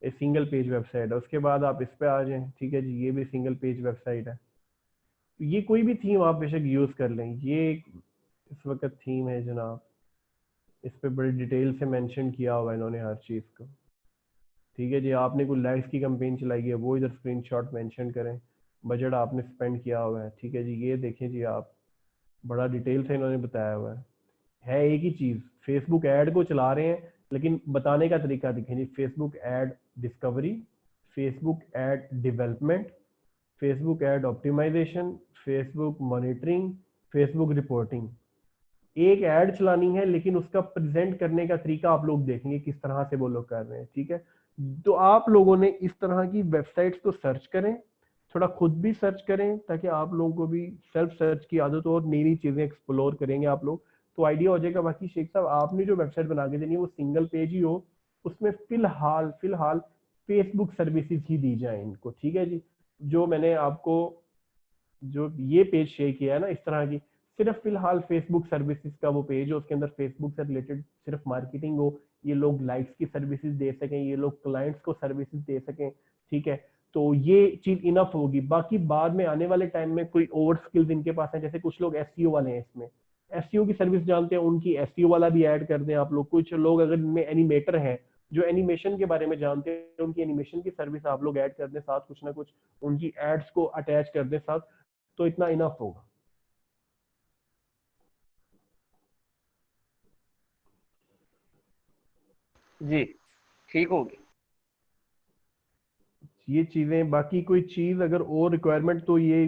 ये सिंगल पेज वेबसाइट है। उसके बाद आप इस पे आ जाएं। ठीक है जी, ये भी सिंगल पेज वेबसाइट है। तो ये कोई भी थीम आप बेशक यूज कर लें। ये इस वक्त थीम है जनाब, इस पे बड़ी डिटेल से मेंशन किया हुआ है इन्होंने हर चीज़ को। ठीक है जी, आपने कोई लाइक्स की कैंपेन चलाई है वो इधर स्क्रीनशॉट मेंशन करें, बजट आपने स्पेंड किया हुआ है। ठीक है जी, ये देखें जी आप, बड़ा डिटेल से इन्होंने बताया हुआ है एक ही चीज़। फेसबुक ऐड को चला रहे हैं लेकिन बताने का तरीका देखें जी, Facebook ad discovery, Facebook ad development, Facebook ad optimization, Facebook monitoring, Facebook reporting. एक ऐड चलानी है लेकिन उसका प्रेजेंट करने का तरीका आप लोग देखेंगे किस तरह से वो लोग कर रहे हैं। ठीक है, तो आप लोगों ने इस तरह की वेबसाइट्स को सर्च करें, थोड़ा खुद भी सर्च करें ताकि आप लोगों को भी सेल्फ सर्च की आदत हो और नई नई चीजें एक्सप्लोर करेंगे आप लोग तो आइडिया हो जाएगा। बाकी शेख साहब आपने जो वेबसाइट बना के देनी है वो सिंगल पेज ही हो, उसमें फिलहाल फिलहाल फेसबुक सर्विसेज ही दी जाए इनको। ठीक है जी, जो मैंने आपको जो ये पेज शेयर किया है ना इस तरह की, सिर्फ फिलहाल फेसबुक सर्विसेज का वो पेज हो, उसके अंदर फेसबुक से रिलेटेड सिर्फ मार्केटिंग हो, ये लोग लाइक्स की सर्विसेज दे सकें, ये लोग क्लाइंट्स को सर्विसेज दे सकें। ठीक है, तो ये चीज इनफ होगी। बाकी बाद में आने वाले टाइम में कोई और स्किल्स इनके पास है, जैसे कुछ लोग एसईओ वाले हैं, इसमें एसईओ की सर्विस जानते हैं, उनकी एसईओ वाला भी ऐड कर दें आप लोग। कुछ लोग अगर इनमें एनिमेटर हैं जो एनिमेशन के बारे में जानते हैं, उनकी एनिमेशन की सर्विस आप लोग ऐड कर दें साथ, कुछ ना कुछ उनकी एड्स को अटैच कर दें साथ, तो इतना इनफ होगा। जी ठीक होगी। ये चीजें, बाकी कोई चीज अगर और रिक्वायरमेंट तो ये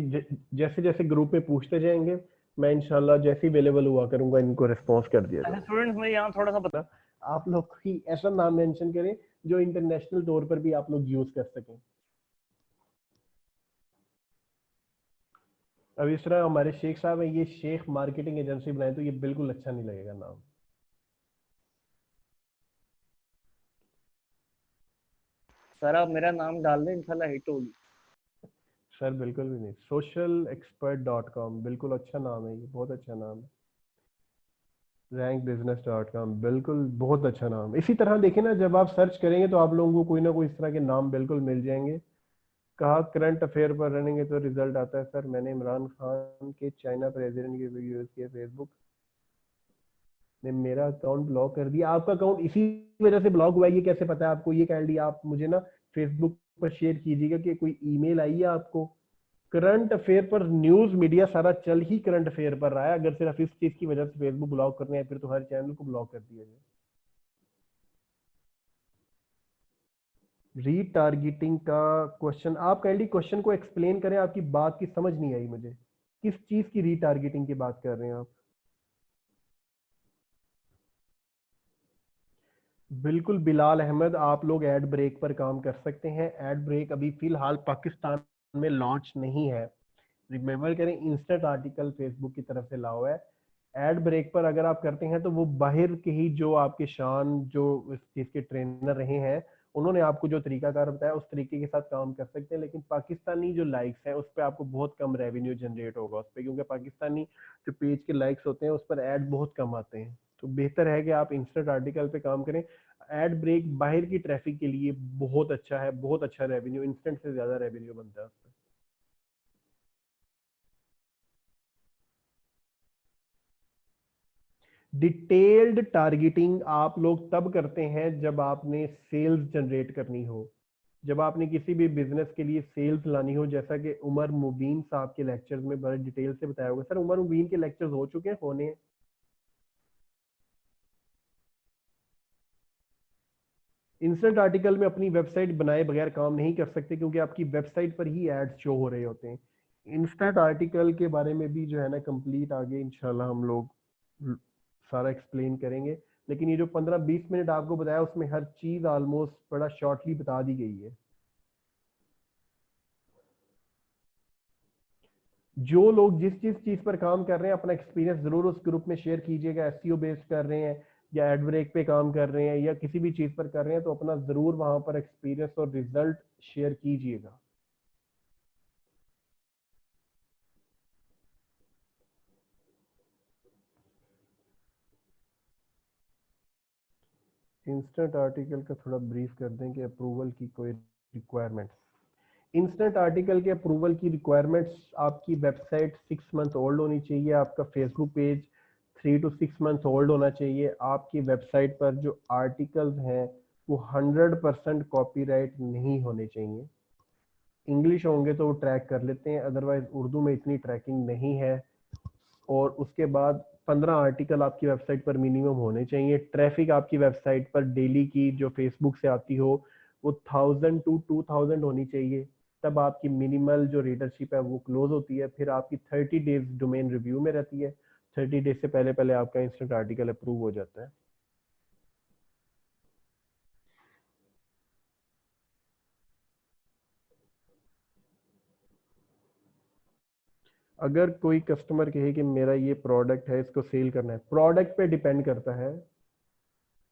जैसे जैसे ग्रुप में पूछते जाएंगे, मैं इंशाल्लाह जैसे अवेलेबल हुआ करूंगा इनको रिस्पॉन्स कर दिया अच्छा जाऊंगा। स्टूडेंट्स, मैं यहाँ थोड़ा सा ना, आप लोग कोई ऐसा नाम मेंशन करें जो इंटरनेशनल तौर पर भी आप लोग यूज कर सकें। अब इस तरह हमारे शेख साहब हैं, ये शेख मार्केटिंग एजेंसी बनाए तो ये बिल्कुल अच्छा नहीं लगेगा नाम। सर, आप मेरा नाम डाल दें, इंशाल्लाह हिट होगी। सर बिल्कुल भी नहीं, socialexpert.com बिल्कुल अच्छा नाम है, ये बहुत अच्छा नाम है। rankbusiness.com बिल्कुल बहुत अच्छा नाम है। इसी तरह देखें ना, जब आप सर्च करेंगे तो आप लोगों को कोई ना कोई इस तरह के नाम बिल्कुल मिल जाएंगे। कहा करंट अफेयर पर रहेंगे तो रिजल्ट आता है। सर मैंने इमरान खान के चाइना प्रेसिडेंट की वीडियो यूज किया, फेसबुक ने मेरा अकाउंट ब्लॉक कर दिया। आपका अकाउंट इसी वजह से ब्लॉक हुआ है, ये कैसे पता है आपको? ये कैंडी आप मुझे ना फेसबुक पर शेयर कीजिएगा कि कोई ईमेल आई है आपको। करंट अफेयर पर न्यूज मीडिया सारा चल ही करंट अफेयर पर रहा है, अगर सिर्फ इस चीज की वजह से फेसबुक ब्लॉक करने है फिर तो हर चैनल को ब्लॉक कर दिया जाए। रीटारगेटिंग का क्वेश्चन, आप काइंडली क्वेश्चन को एक्सप्लेन करें, आपकी बात की समझ नहीं आई मुझे, किस चीज की रीटारगेटिंग की बात कर रहे हैं आप? बिल्कुल बिलाल अहमद, आप लोग एड ब्रेक पर काम कर सकते हैं। एड ब्रेक अभी फिलहाल पाकिस्तान में लॉन्च नहीं है। रिमेंबर करें, इंस्टेंट आर्टिकल फेसबुक की तरफ से ला हुआ है। एड ब्रेक पर अगर आप करते हैं तो वो बाहर के ही जो आपके शान जो इस चीज के ट्रेनर रहे हैं, उन्होंने आपको जो तरीकाकार बताया उस तरीके के साथ काम कर सकते हैं। लेकिन पाकिस्तानी जो लाइक्स हैं उस पर आपको बहुत कम रेवेन्यू जनरेट होगा उस पर, क्योंकि पाकिस्तानी जो पेज के लाइक्स होते हैं उस पर ऐड बहुत कम आते हैं। तो बेहतर है कि आप इंस्टेंट आर्टिकल पे काम करें। एड ब्रेक बाहर की ट्रैफिक के लिए बहुत अच्छा है, बहुत अच्छा रेवेन्यू, इंस्टेंट से ज्यादा रेवेन्यू बनता है उस पर। डिटेल्ड टारगेटिंग आप लोग तब करते हैं जब आपने सेल्स जनरेट करनी हो, जब आपने किसी भी बिजनेस के लिए सेल्स लानी हो। जैसा कि उमर मुबीन साहब के लेक्चर्स में बड़े डिटेल से बताया होगा। सर उमर मुबीन के लेक्चर्स हो चुके हैं, होने हैं? इंस्टेंट आर्टिकल में अपनी वेबसाइट बनाए बगैर काम नहीं कर सकते, क्योंकि आपकी वेबसाइट पर ही एड्स शो हो रहे होते हैं। इंस्टेंट आर्टिकल के बारे में भी जो है ना कंप्लीट आगे इंशाल्लाह हम लोग सारा एक्सप्लेन करेंगे। लेकिन ये जो 15-20 मिनट आपको बताया उसमें हर चीज ऑलमोस्ट बड़ा शॉर्टली बता दी गई है। जो लोग जिस जिस चीज पर काम कर रहे हैं अपना एक्सपीरियंस जरूर उस ग्रुप में शेयर कीजिएगा। एसईओ बेस्ड कर रहे हैं या एड ब्रेक पे काम कर रहे हैं या किसी भी चीज पर कर रहे हैं, तो अपना जरूर वहां पर एक्सपीरियंस और रिजल्ट शेयर कीजिएगा। इंस्टेंट आर्टिकल का थोड़ा ब्रीफ कर दें कि अप्रूवल की कोई रिक्वायरमेंट्स। इंस्टेंट आर्टिकल के अप्रूवल की रिक्वायरमेंट्स, आपकी वेबसाइट 6 मंथ ओल्ड होनी चाहिए, आपका Facebook page 3 to 6 month old होना चाहिए, आपकी वेबसाइट पर जो आर्टिकल्स हैं वो 100% कॉपीराइट नहीं होने चाहिए। इंग्लिश होंगे तो वो ट्रैक कर लेते हैं, अदरवाइज उर्दू में इतनी ट्रैकिंग नहीं है। और उसके बाद 15 आर्टिकल आपकी वेबसाइट पर मिनिमम होने चाहिए। ट्रैफिक आपकी वेबसाइट पर डेली की जो फेसबुक से आती हो वो 1000 to 2000 होनी चाहिए। तब आपकी मिनिमल जो रीडरशिप है वो क्लोज होती है। फिर आपकी 30 डेज डोमेन रिव्यू में रहती है। 30 डेज से पहले पहले आपका इंस्टेंट आर्टिकल अप्रूव हो जाता है। अगर कोई कस्टमर कहे कि मेरा ये प्रोडक्ट है इसको सेल करना है, प्रोडक्ट पे डिपेंड करता है।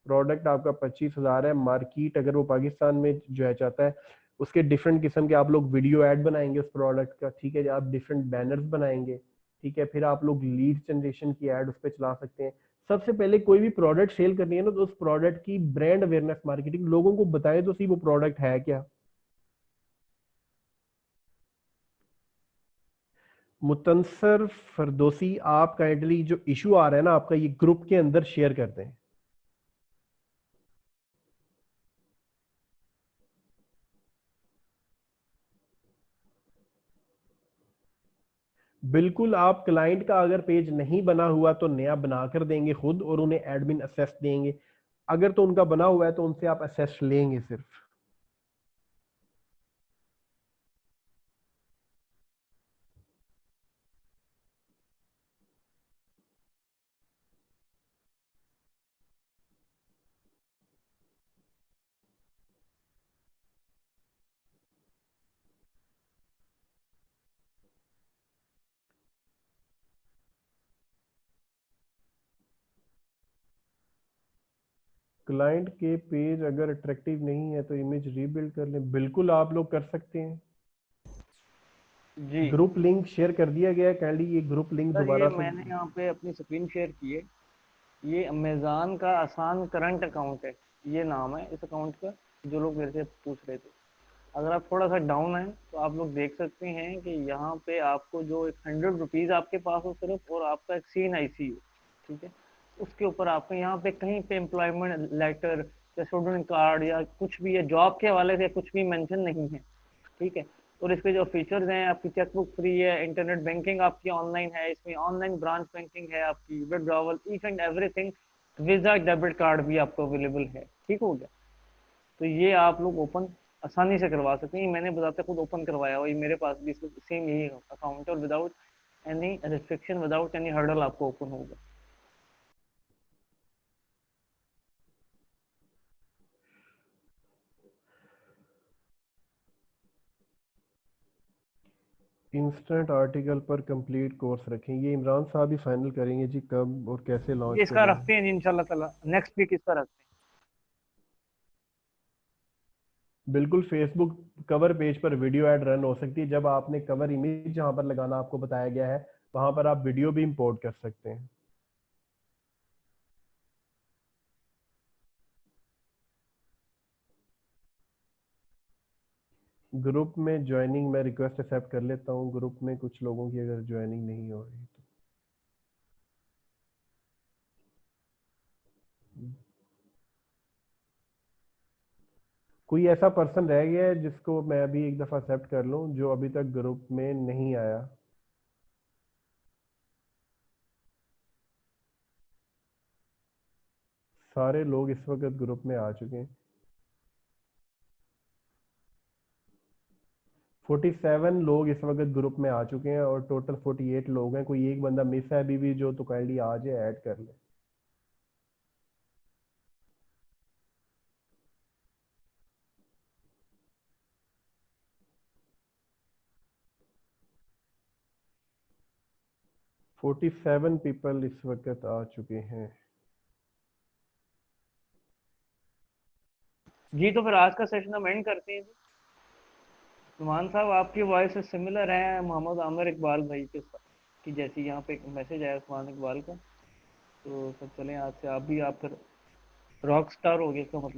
प्रोडक्ट आपका 25,000 है, मार्केट अगर वो पाकिस्तान में जो है चाहता है, उसके डिफरेंट किस्म के आप लोग वीडियो ऐड बनाएंगे उस प्रोडक्ट का, ठीक है, आप डिफरेंट बैनर्स बनाएंगे, ठीक है, फिर आप लोग लीड जनरेशन की ऐड उस पर चला सकते हैं। सबसे पहले कोई भी प्रोडक्ट सेल करनी है ना, तो उस प्रोडक्ट की ब्रांड अवेयरनेस मार्केटिंग, लोगों को बताए तो सही वो प्रोडक्ट है क्या। मुतनसर फरदोसी, आप काइंडली जो इशू आ रहा है ना आपका, ये ग्रुप के अंदर शेयर कर दें। बिल्कुल, आप क्लाइंट का अगर पेज नहीं बना हुआ तो नया बना कर देंगे खुद और उन्हें एडमिन असेस देंगे। अगर तो उनका बना हुआ है तो उनसे आप असेस लेंगे सिर्फ। क्लाइंट के पेज अगर अट्रैक्टिव नहीं है तो इमेज रीबिल्ड कर लें, बिल्कुल आप लोग कर सकते हैं। जी ग्रुप लिंक शेयर कर दिया गया है, काइंडली ये ग्रुप लिंक सर, ये दोबारा से। मैंने यहाँ पे अपनी स्क्रीन शेयर की है। ये अमेज़न का आसान करंट अकाउंट है, ये नाम है इस अकाउंट का, जो लोग मेरे से पूछ रहे थे। अगर आप थोड़ा सा डाउन है तो आप लोग देख सकते हैं कि यहाँ पे आपको जो एक 100 रुपीज़ आपके पास हो सिर्फ, और आपका एक CNIC हो, ठीक है। उसके ऊपर आपको यहाँ पे कहीं पे एम्प्लॉयमेंट लेटर या स्टूडेंट कार्ड या कुछ भी है जॉब के हवाले से कुछ भी मेंशन नहीं है, ठीक है। और इसके जो फीचर्स हैं, आपकी चेकबुक फ्री है, इंटरनेट बैंकिंग आपकी ऑनलाइन है, इसमें ऑनलाइन ब्रांच बैंकिंग है, आपकी withdrawal each and everything, visa debit card भी आपको अवेलेबल है, ठीक हो गया। तो ये आप लोग ओपन आसानी से करवा सकते हैं। ये मैंने बताते खुद ओपन करवाया हुआ, ये मेरे पास भी सेम यही अकाउंट है, और without any restriction, without any hurdle आपको ओपन होगा। इंस्टेंट आर्टिकल पर कंप्लीट कोर्स रखें, ये इमरान साहब ही फाइनल करेंगे जी कब और कैसे लॉन्च ये इसका करना है। रखते हैं जी इंशाल्लाह ताला, नेक्स्ट वीक इसका रखते हैं। बिल्कुल, फेसबुक कवर पेज पर वीडियो ऐड रन हो सकती है। जब आपने कवर इमेज जहां पर लगाना आपको बताया गया है, वहां पर आप वीडियो भी इंपोर्ट कर सकते हैं। ग्रुप में ज्वाइनिंग, मैं रिक्वेस्ट एक्सेप्ट कर लेता हूँ ग्रुप में कुछ लोगों की अगर ज्वाइनिंग नहीं हो रही तो। कोई ऐसा पर्सन रह गया है जिसको मैं अभी एक दफ़ा एक्सेप्ट कर लूँ जो अभी तक ग्रुप में नहीं आया? सारे लोग इस वक्त ग्रुप में आ चुके हैं। 47 लोग इस वक्त ग्रुप में आ चुके हैं और टोटल 48 लोग हैं। कोई एक बंदा मिस है अभी भी जो, तो काइंडली आ जाए, ऐड कर ले। फोर्टी सेवन पीपल इस वक्त आ चुके हैं। जी तो फिर आज का सेशन हम एंड करते हैं जी। नुमान साहब आपकी वॉइस से सिमिलर है मोहम्मद आमिर इकबाल भाई के साथ, कि जैसे यहाँ पे एक मैसेज आया उस्मान इकबाल का। तो फिर चलें आज से आप भी, आप फिर रॉक स्टार हो गए इसका मतलब।